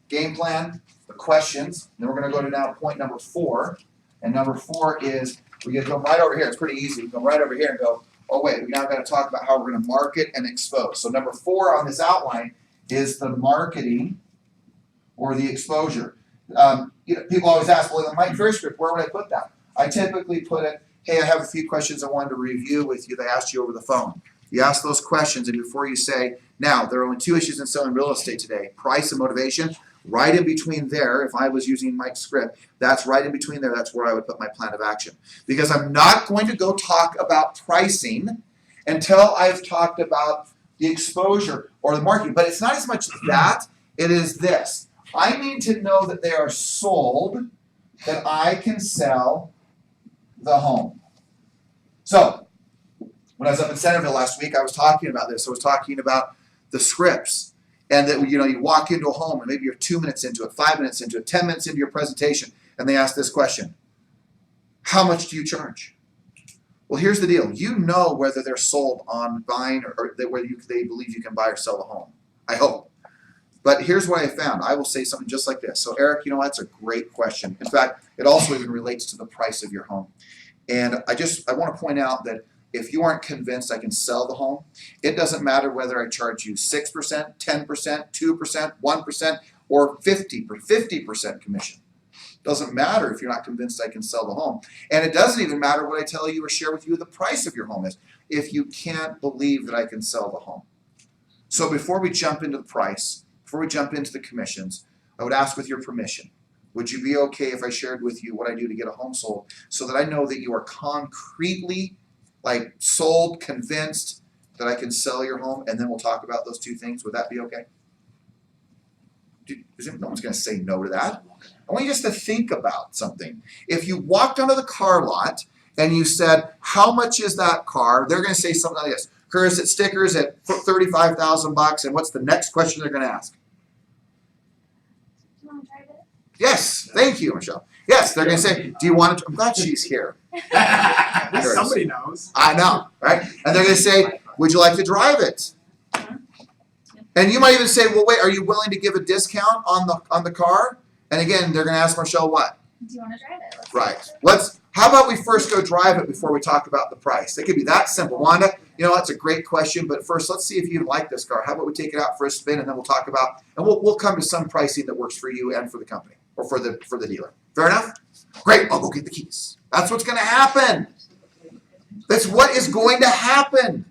game plan, the questions. Then we're going to go to now point number 4. And number 4 is we get to go right over here. It's pretty easy. We go right over here and go, oh wait, we now got to talk about how we're going to market and expose. So number 4 on this outline is the marketing or the exposure. People always ask, well, in my first script, where would I put that? I typically put it, hey, I have a few questions I wanted to review with you. They asked you over the phone. You ask those questions, and before you say, now, there are only 2 issues in selling real estate today, price and motivation. Right in between there, if I was using Mike's script, that's right in between there, that's where I would put my plan of action. Because I'm not going to go talk about pricing until I've talked about the exposure or the marketing. But it's not as much that, it is this. I need to know that they are sold, that I can sell the home. So, when I was up in Centerville last week, I was talking about this. I was talking about the scripts. And that, you walk into a home and maybe you're 2 minutes into it, 5 minutes into it, 10 minutes into your presentation, and they ask this question: how much do you charge? Well, here's the deal. You know whether they're sold on buying or whether they believe you can buy or sell a home. I hope. But here's what I found. I will say something just like this. So, Eric, that's a great question. In fact, it also even relates to the price of your home. And I want to point out that if you aren't convinced I can sell the home, it doesn't matter whether I charge you 6%, 10%, 2%, 1%, or 50% commission. Doesn't matter if you're not convinced I can sell the home. And it doesn't even matter what I tell you or share with you the price of your home is, if you can't believe that I can sell the home. So before we jump into the price, before we jump into the commissions, I would ask with your permission, would you be okay if I shared with you what I do to get a home sold so that I know that you are concretely sold, convinced that I can sell your home, and then we'll talk about those 2 things. Would that be okay? No one's going to say no to that. I want you just to think about something. If you walked onto the car lot and you said, how much is that car? They're going to say something like this: Curtis, it stickers at $35,000, and what's the next question they're going to ask? Do you want to try this? Yes, thank you, Michelle. Yes, they're going to say, do you want to? I'm glad she's here. At least somebody knows. I know, right? And they're going to say, would you like to drive it? And you might even say, well, wait, are you willing to give a discount on the car? And again, they're going to ask Michelle what? Do you want to drive it? Right. How about we first go drive it before we talk about the price? It could be that simple. Wanda, that's a great question, but first let's see if you like this car. How about we take it out for a spin, and then we'll talk about, and we'll come to some pricing that works for you and for the company or for the dealer. Fair enough? Great, I'll go get the keys. That's what's going to happen. That's what is going to happen.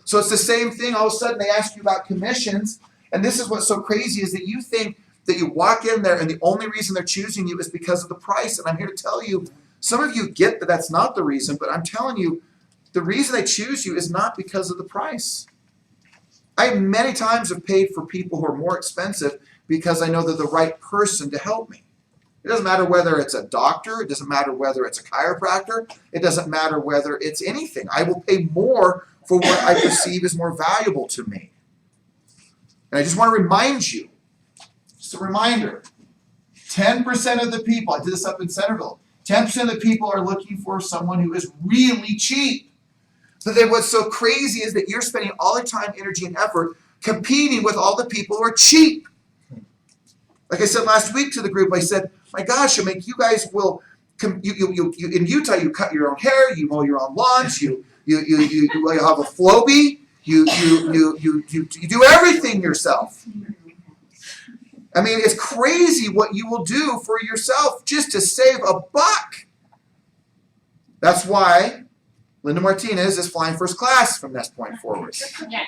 So it's the same thing. All of a sudden they ask you about commissions, and this is what's so crazy is that you think that you walk in there and the only reason they're choosing you is because of the price. And I'm here to tell you, some of you get that that's not the reason, but I'm telling you, the reason they choose you is not because of the price. I many times have paid for people who are more expensive because I know they're the right person to help me. It doesn't matter whether it's a doctor, it doesn't matter whether it's a chiropractor, it doesn't matter whether it's anything. I will pay more for what I perceive as more valuable to me. And I just want to remind you, just a reminder, 10% of the people, I did this up in Centerville, 10% of the people are looking for someone who is really cheap. But then what's so crazy is that you're spending all your time, energy, and effort competing with all the people who are cheap. Like I said last week to the group, I said, my gosh, you guys will, in Utah, you cut your own hair, you mow your own lawns, you have a Flowbee, you do everything yourself. I mean, it's crazy what you will do for yourself just to save $1. That's why Linda Martinez is flying first class from this point forward. Yeah.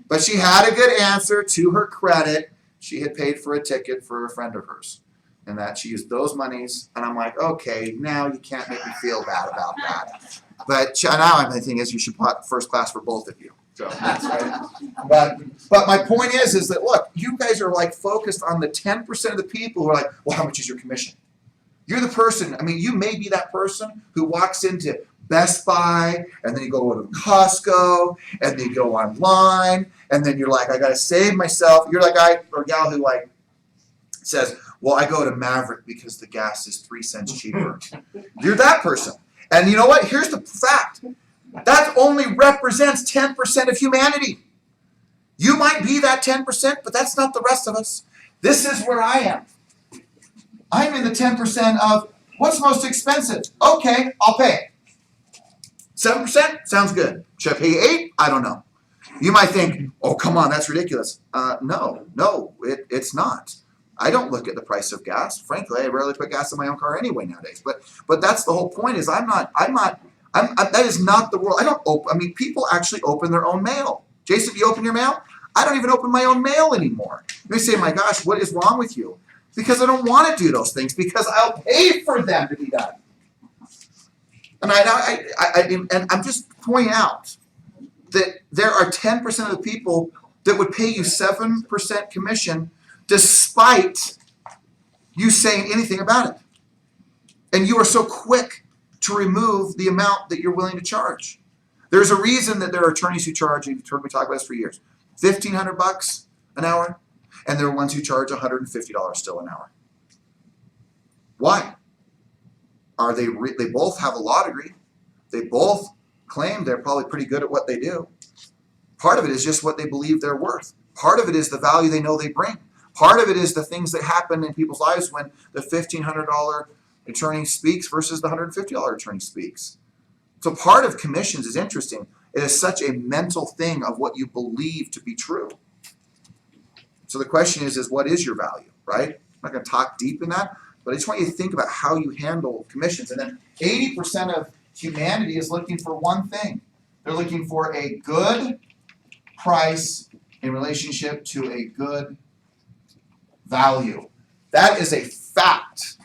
But she had a good answer. To her credit, she had paid for a ticket for a friend of hers. And that she used those monies. And I'm like, okay, now you can't make me feel bad about that. But now the thing is, you should put first class for both of you. So that's right. But my point is that, look, you guys are focused on the 10% of the people who are like, well, how much is your commission? You're the person, you may be that person who walks into Best Buy, and then you go to Costco, and then you go online, and then you're like, I gotta save myself. You're like guy or gal who like says, well, I go to Maverick because the gas is 3 cents cheaper. You're that person. And you know what? Here's the fact. That only represents 10% of humanity. You might be that 10%, but that's not the rest of us. This is where I am. I'm in the 10% of what's most expensive? Okay, I'll pay. 7%? Sounds good. Should I pay 8? I don't know. You might think, oh, come on, that's ridiculous. No, it's not. I don't look at the price of gas. Frankly, I rarely put gas in my own car anyway nowadays. But that's the whole point is that is not the world. People actually open their own mail. Jason, do you open your mail? I don't even open my own mail anymore. They say, my gosh, what is wrong with you? Because I don't want to do those things because I'll pay for them to be done. And I'm just pointing out that there are 10% of the people that would pay you 7% commission despite you saying anything about it. And you are so quick to remove the amount that you're willing to charge. There's a reason that there are attorneys who charge, you've heard me talk about this for years, $1,500 an hour, and there are ones who charge $150 still an hour. Why? They both have a law degree. They both claim they're probably pretty good at what they do. Part of it is just what they believe they're worth. Part of it is the value they know they bring. Part of it is the things that happen in people's lives when the $1,500 attorney speaks versus the $150 attorney speaks. So part of commissions is interesting. It is such a mental thing of what you believe to be true. So the question is what is your value, right? I'm not going to talk deep in that, but I just want you to think about how you handle commissions. And then 80% of humanity is looking for one thing. They're looking for a good price in relationship to a good value. That is a fact.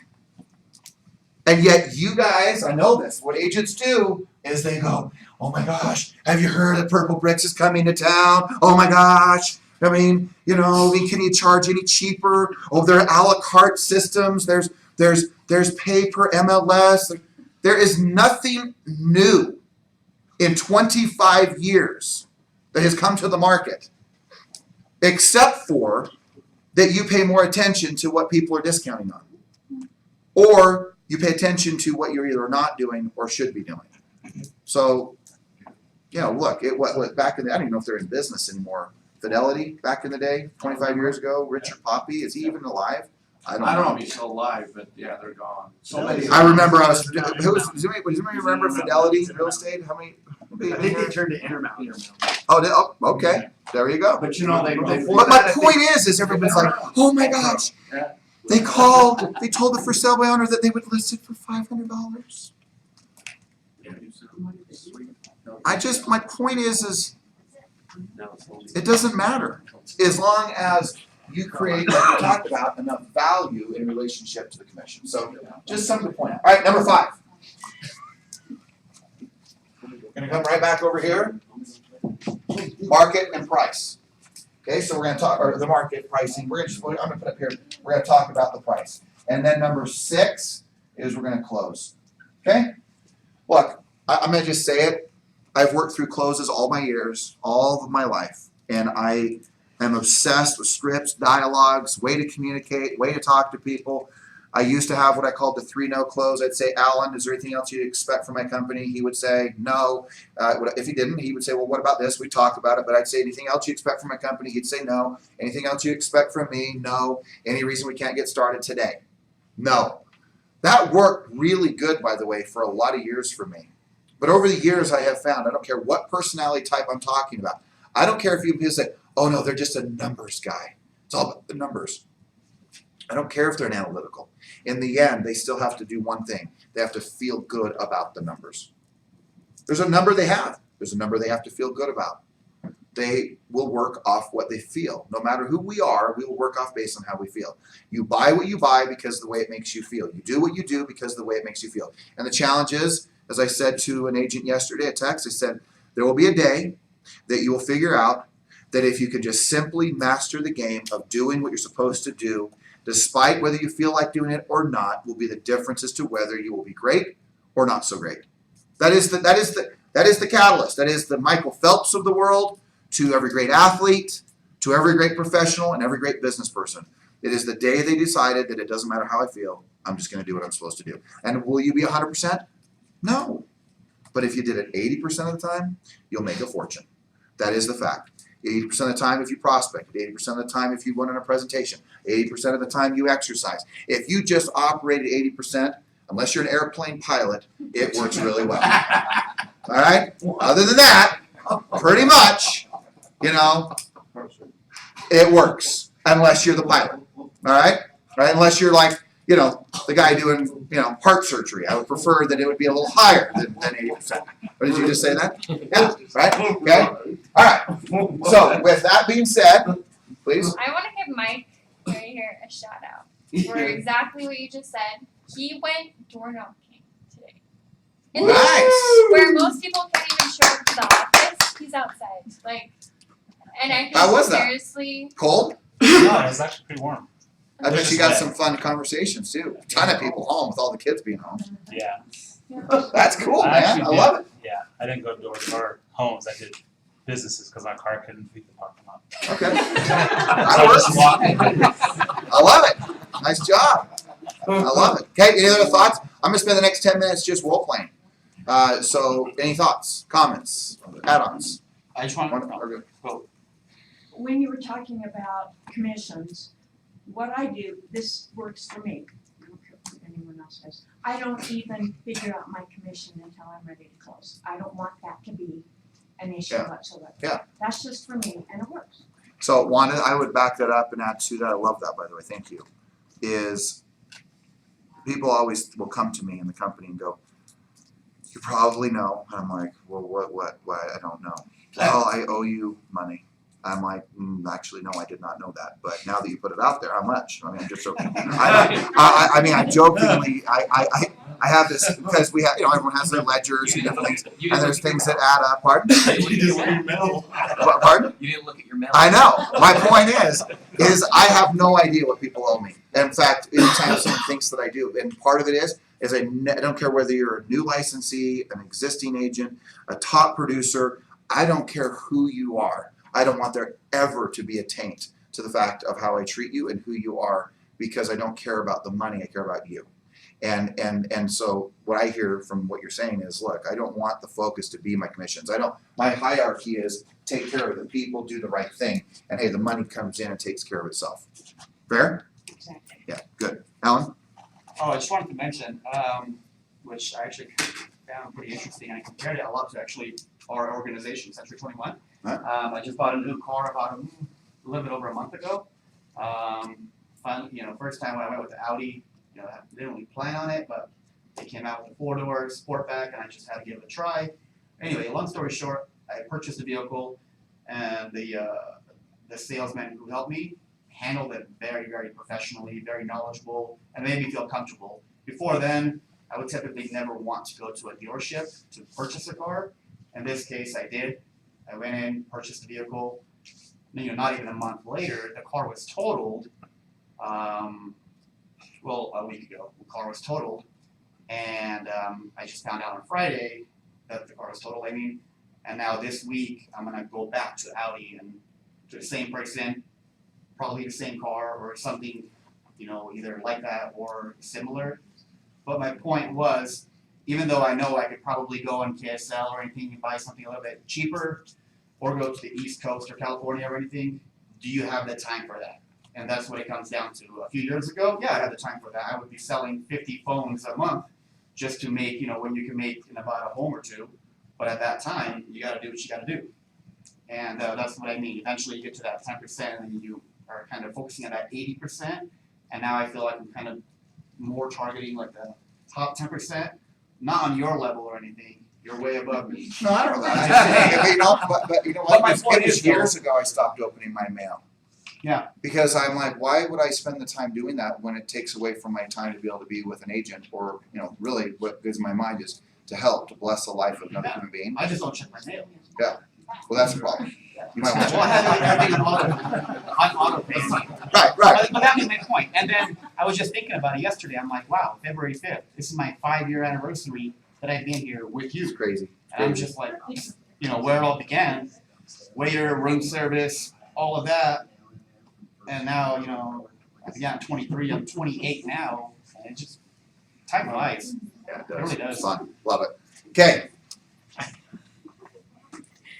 And yet you guys, I know this, what agents do is they go, oh my gosh, have you heard that Purple Bricks is coming to town? Oh my gosh. Can you charge any cheaper? Oh, there are a la carte systems. There's pay per MLS. There is nothing new in 25 years that has come to the market, except for that you pay more attention to what people are discounting on. Or you pay attention to what you're either not doing or should be doing. So, look, back in the, I don't even know if they're in business anymore. Fidelity, back in the day, 25 years ago, Richard Poppy, is he even alive? I don't know if he's still alive, but yeah, they're gone. So many. I remember does anybody remember Fidelity real estate? How many? I think they turned to Intermountain. Oh, okay. There you go. But But my point is everybody's like, oh my gosh. They told the for sale by owner that they would list it for $500. My point is it doesn't matter. As long as you create, like we talked about, enough value in relationship to the commission. So just something to point out. All right, number 5. Gonna come right back over here. Market and price. Okay, so we're gonna talk, or the market pricing. I'm gonna put up here, we're gonna talk about the price. And then number 6 is we're gonna close. Okay? Look, I'm gonna just say it. I've worked through closes all my years, all of my life, and I am obsessed with scripts, dialogues, way to communicate, way to talk to people. I used to have what I called the 3-no close. I'd say, Alan, is there anything else you'd expect from my company? He would say, no. If he didn't, he would say, well, what about this? We'd talk about it, but I'd say, anything else you expect from my company? He'd say, no. Anything else you expect from me? No. Any reason we can't get started today? No. That worked really good, by the way, for a lot of years for me. But over the years, I have found, I don't care what personality type I'm talking about. I don't care if you say, oh no, they're just a numbers guy. It's all about the numbers. I don't care if they're an analytical. In the end, they still have to do one thing. They have to feel good about the numbers. There's a number they have. There's a number they have to feel good about. They will work off what they feel. No matter who we are, we will work off based on how we feel. You buy what you buy because of the way it makes you feel. You do what you do because of the way it makes you feel. And the challenge is, as I said to an agent yesterday, a text, I said, there will be a day that you will figure out that if you can just simply master the game of doing what you're supposed to do, despite whether you feel like doing it or not, will be the difference as to whether you will be great or not so great. That is the catalyst. That is the Michael Phelps of the world, to every great athlete, to every great professional, and every great business person. It is the day they decided that it doesn't matter how I feel, I'm just going to do what I'm supposed to do. And will you be 100%? No. But if you did it 80% of the time, you'll make a fortune. That is the fact. 80% of the time if you prospect, 80% of the time if you went on a presentation, 80% of the time you exercise. If you just operated 80%, unless you're an airplane pilot, it works really well. All right? Other than that, pretty much, you know, it works. Unless you're the pilot. All right? Right? Unless you're like, you know, the guy doing, you know, heart surgery. I would prefer that it would be a little higher than 80%. Or did you just say that? Yeah. Right? Okay? All right. So, with that being said, please. I want to give Mike right here a shout out for exactly what you just said. He went door knocking today. In the Nice. where most people can't even show up to the office, he's outside. Like, and I think How was that? seriously, Cold? No, it was actually pretty warm. I bet you got some fun conversations too. A ton of people home with all the kids being home. Yeah. That's cool, man. actually I love it. Yeah, I didn't go doors or homes. I did businesses because my car couldn't feed the parking lot. Okay. So That I works. just walked. I love it. Nice job. I love it. Okay, any other thoughts? I'm gonna spend the next 10 minutes just role playing. So any thoughts, comments, add-ons? I just want One- to or- go. When you were talking about commissions, what I do, this works for me. I don't care what anyone else does. I don't even figure out my commission until I'm ready to close. I don't want that to be an issue Yeah. whatsoever. Yeah. That's just for me, and it works. So Wanda, I would back that up and add to that. I love that, by the way. Thank you. Is people always will come to me in the company and go, "You probably know." And I'm like, "Well, what? I don't know." "Oh, I owe you money." I'm like, actually, no, I did not know that. But now that you put it out there, how much? I mean, I'm just so. I mean, I jokingly, I have this because we have, you know, everyone has their ledgers and different things, and there's things that add up. Pardon? Pardon? You didn't look at your mail. I know. My point is I have no idea what people owe me. In fact, anytime someone thinks that I do, and part of it is I don't care whether you're a new licensee, an existing agent, a top producer. I don't care who you are. I don't want there ever to be a taint to the fact of how I treat you and who you are, because I don't care about the money. I care about you. And so what I hear from what you're saying is, look, I don't want the focus to be my commissions. My hierarchy is take care of the people, do the right thing, and hey, the money comes in and takes care of itself. Fair? Exactly. Yeah, good. Alan? Oh, I just wanted to mention, which I actually found pretty interesting, and I compared it a lot to actually our organization, Century 21. Right. I just bought a new car about a little bit over a month ago. Finally, you know, first time I went with the Audi, you know, I didn't really plan on it, but they came out with a 4-door Sportback, and I just had to give it a try. Anyway, long story short, I purchased the vehicle, and the salesman who helped me handled it very, very professionally, very knowledgeable, and made me feel comfortable. Before then, I would typically never want to go to a dealership to purchase a car. In this case, I did. I went in, purchased the vehicle. You know, not even a month later, the car was totaled. Well, a week ago, the car was totaled, and I just found out on Friday that the car was totaled. I mean, and now this week I'm gonna go back to Audi and to the same person, probably the same car or something, you know, either like that or similar. But my point was, even though I know I could probably go on KSL or anything and buy something a little bit cheaper, or go to the East Coast or California or anything, do you have the time for that? And that's what it comes down to. A few years ago, yeah, I had the time for that. I would be selling 50 phones a month just to make, you know, when you can make in about a home or two. But at that time, you gotta do what you gotta do. And that's what I mean. Eventually you get to that 10% and then you are kind of focusing on that 80%. And now I feel like I'm kind of more targeting like the top 10%, not on your level or anything. You're way above me. No, I don't know. I'm just saying, but you know But what? my It point was is, though- years ago I stopped opening my mail. Yeah. Because I'm like, why would I spend the time doing that when it takes away from my time to be able to be with an agent, or, you know, really what goes in my mind is to help, to bless the life of another human being. I just don't check my mail. Well, that's the problem. You might want to Well, I check. have like everything on auto pay. Right. But that was my point. And then I was just thinking about it yesterday. I'm like, wow, February 5th. This is my 5-year anniversary that I've been here with you. It's crazy. And I'm just like, where it all began, waiter, room service, all of that. And now, I began at 23, I'm 28 now, and it just, time flies. Yeah, it It really does. It's fun. Love it. Okay.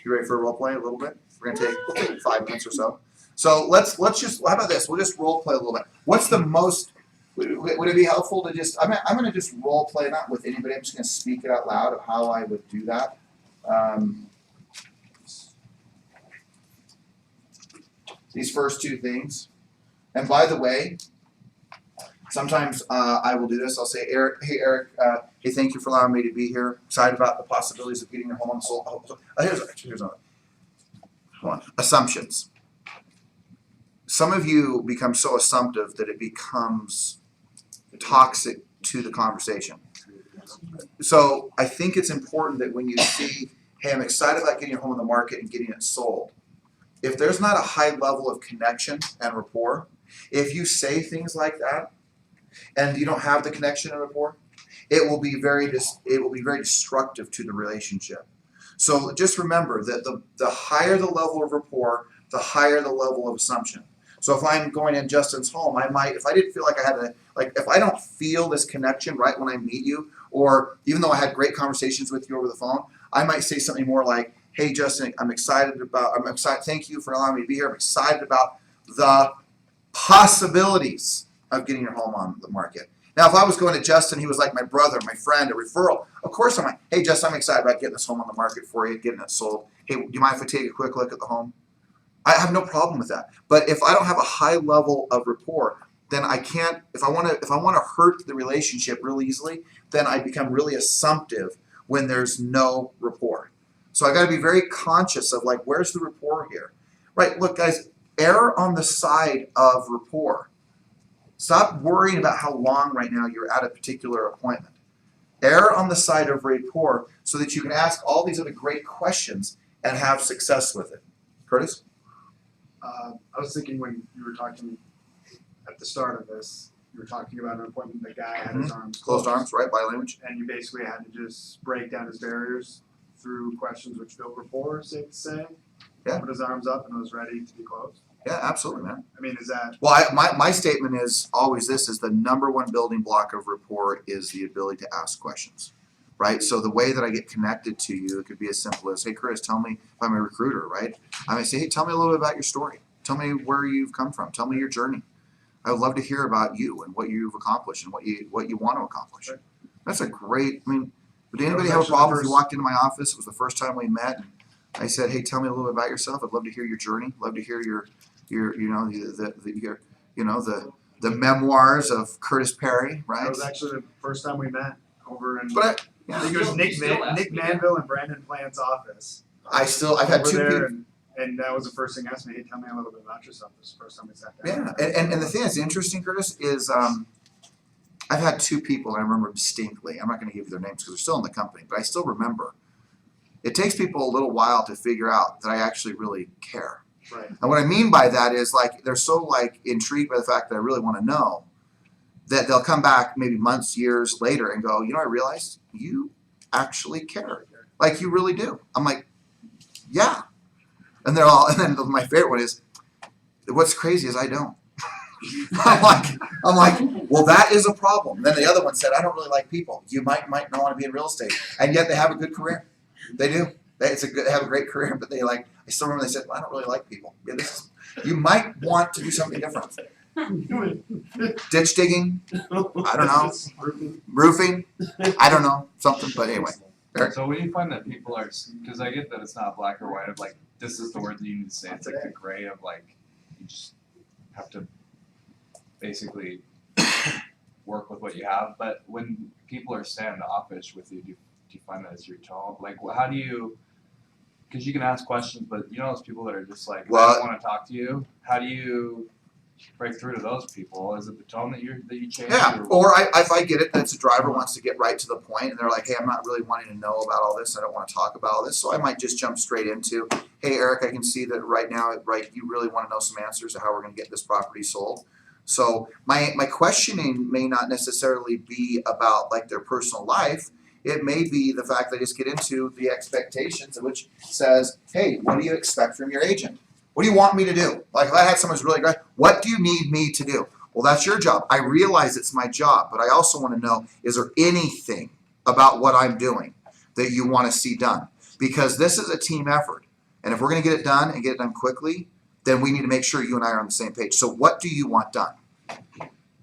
You ready for a role play a little bit? We're gonna take 5 minutes or so. So let's just, how about this? We'll just role play a little bit. What's the most, would it be helpful to just, I'm gonna just role play, not with anybody, I'm just gonna speak it out loud of how I would do that. These first 2 things. And by the way, sometimes I will do this. I'll say, Eric, hey, thank you for allowing me to be here. Excited about the possibilities of getting your home on sold. Here's another. Hold on. Assumptions. Some of you become so assumptive that it becomes toxic to the conversation. So I think it's important that when you see, hey, I'm excited about getting your home on the market and getting it sold. If there's not a high level of connection and rapport, if you say things like that and you don't have the connection and rapport, it will be very destructive to the relationship. So just remember that the higher the level of rapport, the higher the level of assumption. So if I'm going in Justin's home, I might, if I didn't feel like I had to, like if I don't feel this connection right when I meet you, or even though I had great conversations with you over the phone, I might say something more like, hey Justin, I'm excited, thank you for allowing me to be here. I'm excited about the possibilities of getting your home on the market. Now, if I was going to Justin, he was like my brother, my friend, a referral, of course I'm like, hey Justin, I'm excited about getting this home on the market for you, getting it sold. Hey, do you mind if I take a quick look at the home? I have no problem with that. But if I don't have a high level of rapport, then I can't, if I want to hurt the relationship really easily, then I become really assumptive when there's no rapport. So I got to be very conscious of like, where's the rapport here? Right, look guys, err on the side of rapport. Stop worrying about how long right now you're at a particular appointment. Err on the side of rapport so that you can ask all these other great questions and have success with it. Curtis? I was thinking when you were talking at the start of this, you were talking about an appointment, the guy had his arms Closed arms, right, body language. and you basically had to just break down his barriers through questions which built rapport, safe to say. Yeah. Put his arms up and was ready to be closed. Yeah, absolutely, man. I mean, is that, Well, my statement is always this, is the number one building block of rapport is the ability to ask questions, right? So the way that I get connected to you, it could be as simple as, hey, Chris, tell me, if I'm a recruiter, right? I might say, hey, tell me a little bit about your story. Tell me where you've come from. Tell me your journey. I would love to hear about you and what you've accomplished and what you want to accomplish. Right. That's a great, I mean, would anybody was have a actually the problem if you first- walked into my office? It was the first time we met. And I said, hey, tell me a little bit about yourself. I'd love to hear your journey. Love to hear your the memoirs of Curtis Perry, right? that was actually the first time we met over in, But I think it was Nick Manville and Brandon Plant's office. I've had Over two there, people. and that was the first thing he asked me, hey, tell me a little bit about yourself. This is the first time we sat down. Yeah, and the thing that's interesting, Curtis, is I've had two people I remember distinctly. I'm not going to give you their names because they're still in the company, but I still remember. It takes people a little while to figure out that I actually really care. Right. And what I mean by that is like they're so like intrigued by the fact that I really want to know that they'll come back maybe months, years later and go, you know, I realized you actually care. Like you really do. I'm like, yeah. And they're all, and then my favorite one is, what's crazy is I don't. I'm like, well, that is a problem. Then the other one said, I don't really like people. You might not want to be in real estate, and yet they have a good career. They do. They have a great career, but they like. I still remember they said, well, I don't really like people. Yeah, you might want to do something different. Ditch digging. I don't know. Roofing. I don't know something, but anyway. Eric? So when you find that people are, because I get that it's not black or white of like this is the word that you need to say. It's like the gray of like you just have to basically work with what you have. But when people are standoffish with you, do you find that as your tone? Like, how do you? Because you can ask questions, but you know those people that are just like, I don't want to talk to you. How do you break through to those people? Is it the tone that you change? Yeah, or if I get it, that it's a driver wants to get right to the point, and they're like, hey, I'm not really wanting to know about all this. I don't want to talk about all this, so I might just jump straight into, hey, Eric, I can see that right now, right, you really want to know some answers to how we're going to get this property sold. So my questioning may not necessarily be about like their personal life. It may be the fact that I just get into the expectations, which says, hey, what do you expect from your agent? What do you want me to do? Like if I had someone who's really great, what do you need me to do? Well, that's your job. I realize it's my job, but I also want to know, is there anything about what I'm doing that you want to see done? Because this is a team effort. And if we're going to get it done and get it done quickly, then we need to make sure you and I are on the same page. So what do you want done?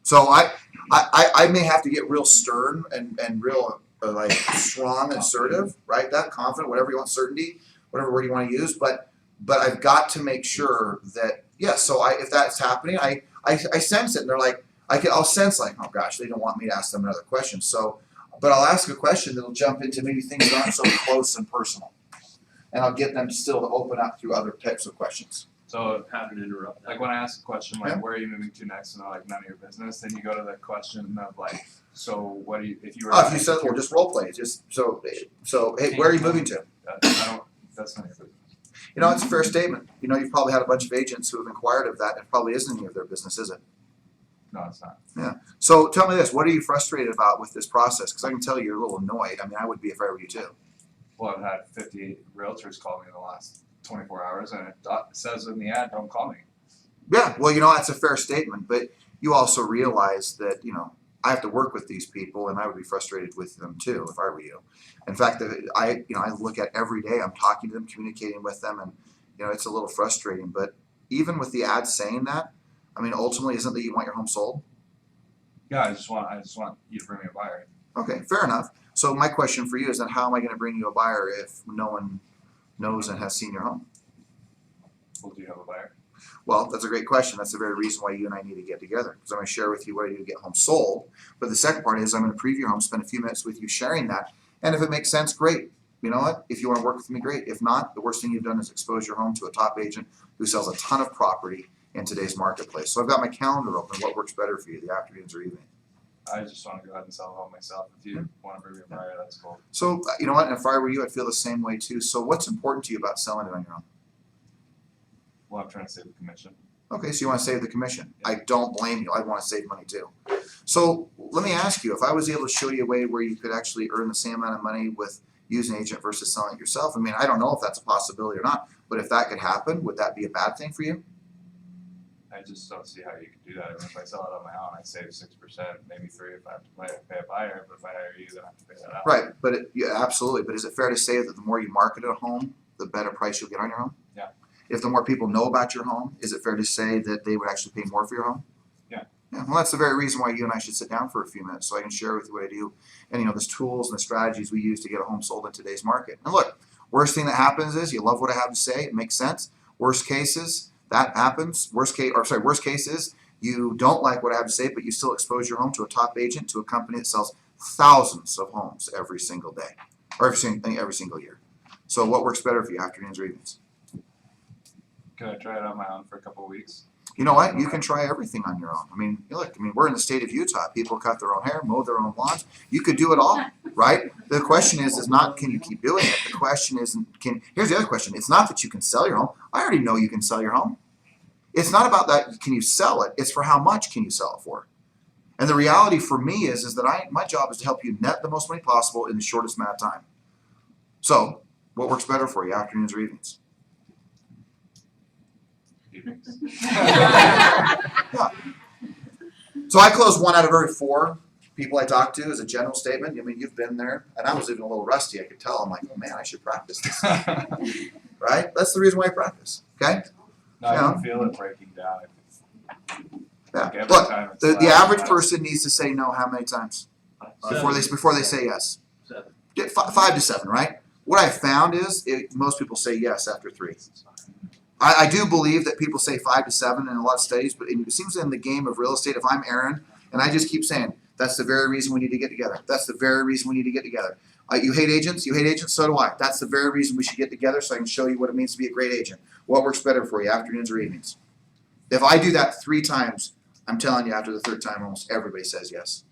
So I may have to get real stern and real like strong and assertive, right? That confident, whatever you want, certainty, whatever word you want to use. But I've got to make sure that, yeah, so if that's happening, I sense it, and they're like, I'll sense like, oh gosh, they don't want me to ask them another question. So, but I'll ask a question that'll jump into maybe things that aren't so close and personal, and I'll get them still to open up through other types of questions. So, Having to interrupt that. like when I ask a question like, Yeah. where are you moving to next, and they're like, none of your business, then you go to the question of like, so what do you, if you were. Oh, if you said, well, just role play, just so hey, where are you moving to? I don't, that's none of your business. You know, it's a fair statement. You know, you've probably had a bunch of agents who have inquired of that. It probably isn't any of their business, is it? No, it's not. So tell me this: what are you frustrated about with this process? Because I can tell you're a little annoyed. I mean, I would be if I were you too. Well, I've had 58 realtors call me in the last 24 hours, and it says in the ad, don't call me. Yeah, well, you know, that's a fair statement, but you also realize that, you know, I have to work with these people, and I would be frustrated with them too if I were you. In fact, I look at every day, I'm talking to them, communicating with them, and, you know, it's a little frustrating. But even with the ad saying that, I mean, ultimately, isn't that you want your home sold? Yeah, I just want you to bring me a buyer. Okay, fair enough. So my question for you is then, how am I going to bring you a buyer if no one knows and has seen your home? Well, do you have a buyer? Well, that's a great question. That's the very reason why you and I need to get together, because I'm going to share with you what I do to get home sold. But the second part is I'm going to preview your home, spend a few minutes with you sharing that. And if it makes sense, great. You know what? If you want to work with me, great. If not, the worst thing you've done is expose your home to a top agent who sells a ton of property in today's marketplace. So I've got my calendar open. What works better for you, the afternoons or evening? I just want to go ahead and sell it all myself. If you want to bring me a buyer, that's cool. So, you know what? And if I were you, I'd feel the same way too. So what's important to you about selling it on your own? Well, I'm trying to save the commission. Okay, so you want to save the commission. I don't blame you. I want to save money too. So let me ask you, if I was able to show you a way where you could actually earn the same amount of money with using an agent versus selling it yourself, I mean, I don't know if that's a possibility or not, but if that could happen, would that be a bad thing for you? I just don't see how you can do that. I mean, if I sell it on my own, I save 6%, maybe 3% if I have to pay a buyer. But if I hire you, then I have to pay that out. Right, but yeah, absolutely. But is it fair to say that the more you market a home, the better price you'll get on your home? Yeah. If the more people know about your home, is it fair to say that they would actually pay more for your home? Yeah. Yeah, well, that's the very reason why you and I should sit down for a few minutes so I can share with you what I do and, you know, the tools and the strategies we use to get a home sold in today's market. And look, worst thing that happens is you love what I have to say, it makes sense. Worst cases, that happens. Worst case is you don't like what I have to say, but you still expose your home to a top agent, to a company that sells thousands of homes every single day, or every single year. So what works better for you, afternoons or evenings? Can I try it on my own for a couple of weeks? You know what? You can try everything on your own. I mean, look, we're in the state of Utah. People cut their own hair, mow their own lawns. You could do it all, right? The question is not can you keep doing it? The question is, here's the other question. It's not that you can sell your home. I already know you can sell your home. It's not about that, can you sell it? It's for how much can you sell it for? And the reality for me is that my job is to help you net the most money possible in the shortest amount of time. So, what works better for you, afternoons or evenings? Evenings. Yeah. So I close 1 out of every 4 people I talk to as a general statement. I mean, you've been there, and I was even a little rusty. I could tell. I'm like, oh man, I should practice this. Right? That's the reason why I practice. Okay? No, I don't feel it breaking down. Yeah. Like every Look, time it's the loud, average loud. person needs to say no how many times before they say yes? 7. Get 5 to 7, right? What I found is most people say yes after 3. I do believe that people say 5 to 7 in a lot of studies, but it seems in the game of real estate, if I'm Aaron, and I just keep saying, that's the very reason we need to get together. That's the very reason we need to get together. You hate agents? You hate agents? So do I. That's the very reason we should get together so I can show you what it means to be a great agent. What works better for you, afternoons or evenings? If I do that 3 times, I'm telling you, after the 3rd time, almost everybody says yes.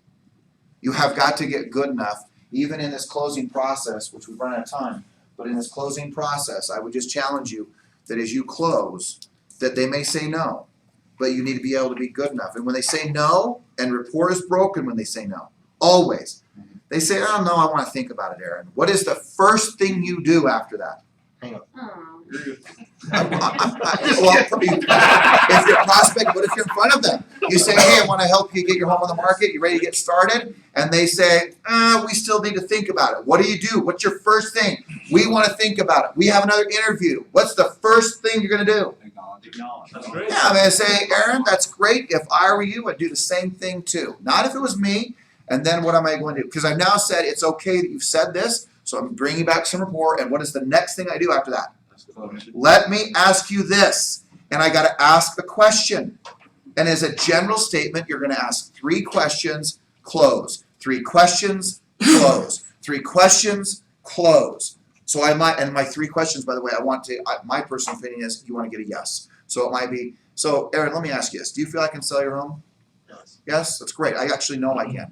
You have got to get good enough, even in this closing process, which we've run out of time, but in this closing process, I would just challenge you that as you close, that they may say no, but you need to be able to be good enough. And when they say no, and rapport is broken when they say no, always, They say, oh no, I wanna think about it, Aaron. What is the first thing you do after that? Oh. Well, if you're a prospect, what if you're in front of them? You say, hey, I wanna help you get your home on the market, you ready to get started? And they say, we still need to think about it. What do? What's your first thing? We wanna think about it. We have another interview. What's the first thing you're gonna do? Acknowledge. That's great. Yeah, I'm gonna say, Aaron, that's great. If I were you, I'd do the same thing too. Not if it was me, and then what am I going to do? Because I've now said it's okay that you've said this, so I'm bringing back some rapport, and what is the next thing I do after that? Let me ask you this, and I gotta ask the question. And as a general statement, you're gonna ask 3 questions, close. 3 questions, close. 3 questions, close. So I might, and my 3 questions, by the way, my personal opinion is you wanna get a yes. So it might be, so Aaron, let me ask you this. Do you feel I can sell your home? Yes. Yes, that's great. I actually know I can.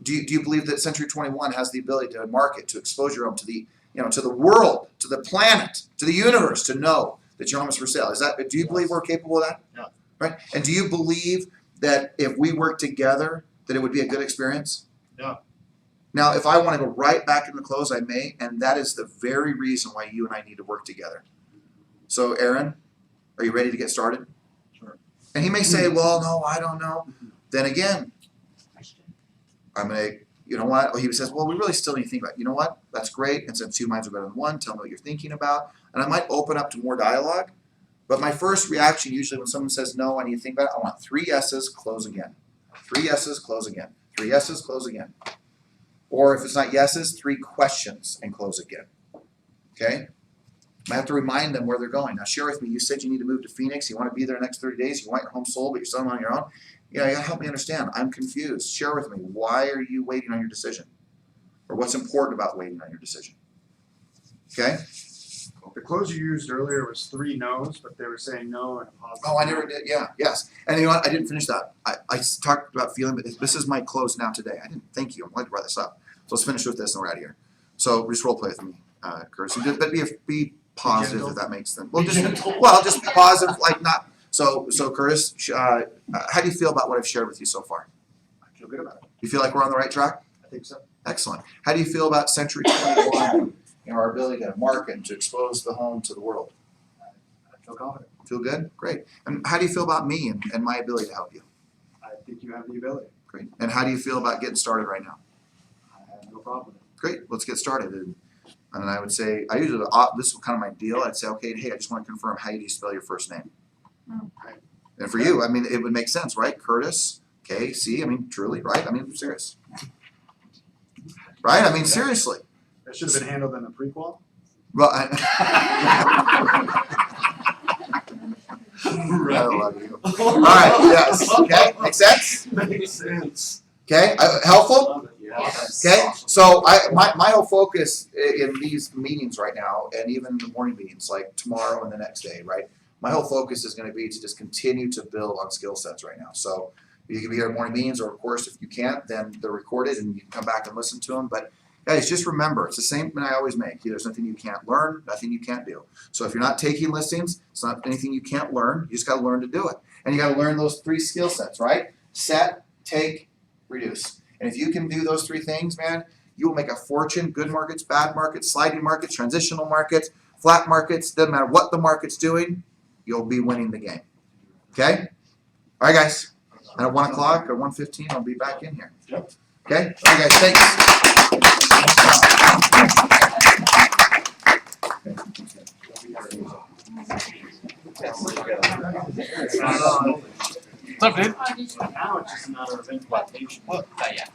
Do you believe that Century 21 has the ability to market, to expose your home to the, to the world, to the planet, to the universe, to know that your home is for sale? Do you believe we're capable of that? Yeah. Right? And do you believe that if we work together, that it would be a good experience? Yeah. Now, if I want to go right back in the close, I may, and that is the very reason why you and I need to work together. So, Aaron, are you ready to get started? Sure. And he may say, well, no, I don't know. Then again, I'm going to, you know what? He says, well, we really still need to think about it. You know what? That's great. And since 2 minds are better than 1, tell me what you're thinking about. And I might open up to more dialogue. But my first reaction usually when someone says, no, I need to think about it, I want 3 yeses, close again. 3 yeses, close again. 3 yeses, close again. Or if it's not yeses, 3 questions and close again. Okay? I have to remind them where they're going. Now share with me, you said you need to move to Phoenix, you want to be there the next 30 days, you want your home sold, but you're selling on your own. You gotta help me understand. I'm confused. Share with me, why are you waiting on your decision? Or what's important about waiting on your decision? Okay? The close you used earlier was 3 no's, but they were saying no and a positive. Oh, I never did. Yeah, yes. And you know what? I didn't finish that. I talked about feeling, but this is my close now today. I didn't thank you. I'm glad you brought this up. So let's finish with this and we're out of here. So just role play with me, Curtis. But be positive if that makes sense. Well, just be positive, like not. So Curtis, how do you feel about what I've shared with you so far? I feel good about it. You feel like we're on the right track? I think so. Excellent. How do you feel about Century 21 and our ability to market and to expose the home to the world? I feel confident. Feel good? Great. And how do you feel about me and my ability to help you? I think you have the ability. Great. And how do you feel about getting started right now? I have no problem with it. Great. Let's get started. And I would say, this is kind of my deal. I'd say, okay, hey, I just want to confirm, how do you spell your first name? Oh. And for you, I mean, it would make sense, right? Curtis, K-C, I mean, truly, right? I mean, I'm serious. Right? I mean, seriously. That should have been handled in the prequel. Well, I love you. All right, yes. Okay, makes sense? Makes sense. Okay, helpful? Yes. Okay, so my whole focus in these meetings right now, and even the morning meetings, like tomorrow and the next day, right? My whole focus is going to be to just continue to build on skill sets right now. So you can be here at morning meetings, or of course, if you can't, then they're recorded and you can come back and listen to them. But guys, just remember, it's the same point I always make. There's nothing you can't learn, nothing you can't do. So if you're not taking listings, it's not anything you can't learn. You just got to learn to do it. And you got to learn those 3 skill sets, right? Set, take, reduce. And if you can do those 3 things, man, you will make a fortune. Good markets, bad markets, sliding markets, transitional markets, flat markets, doesn't matter what the market's doing, you'll be winning the game. Okay? All right, guys. At 1 o'clock or 1:15, I'll be back in here. Yep. Okay? All right, guys. Thanks. What's up, dude? Now it's just a matter of implementation. Yeah.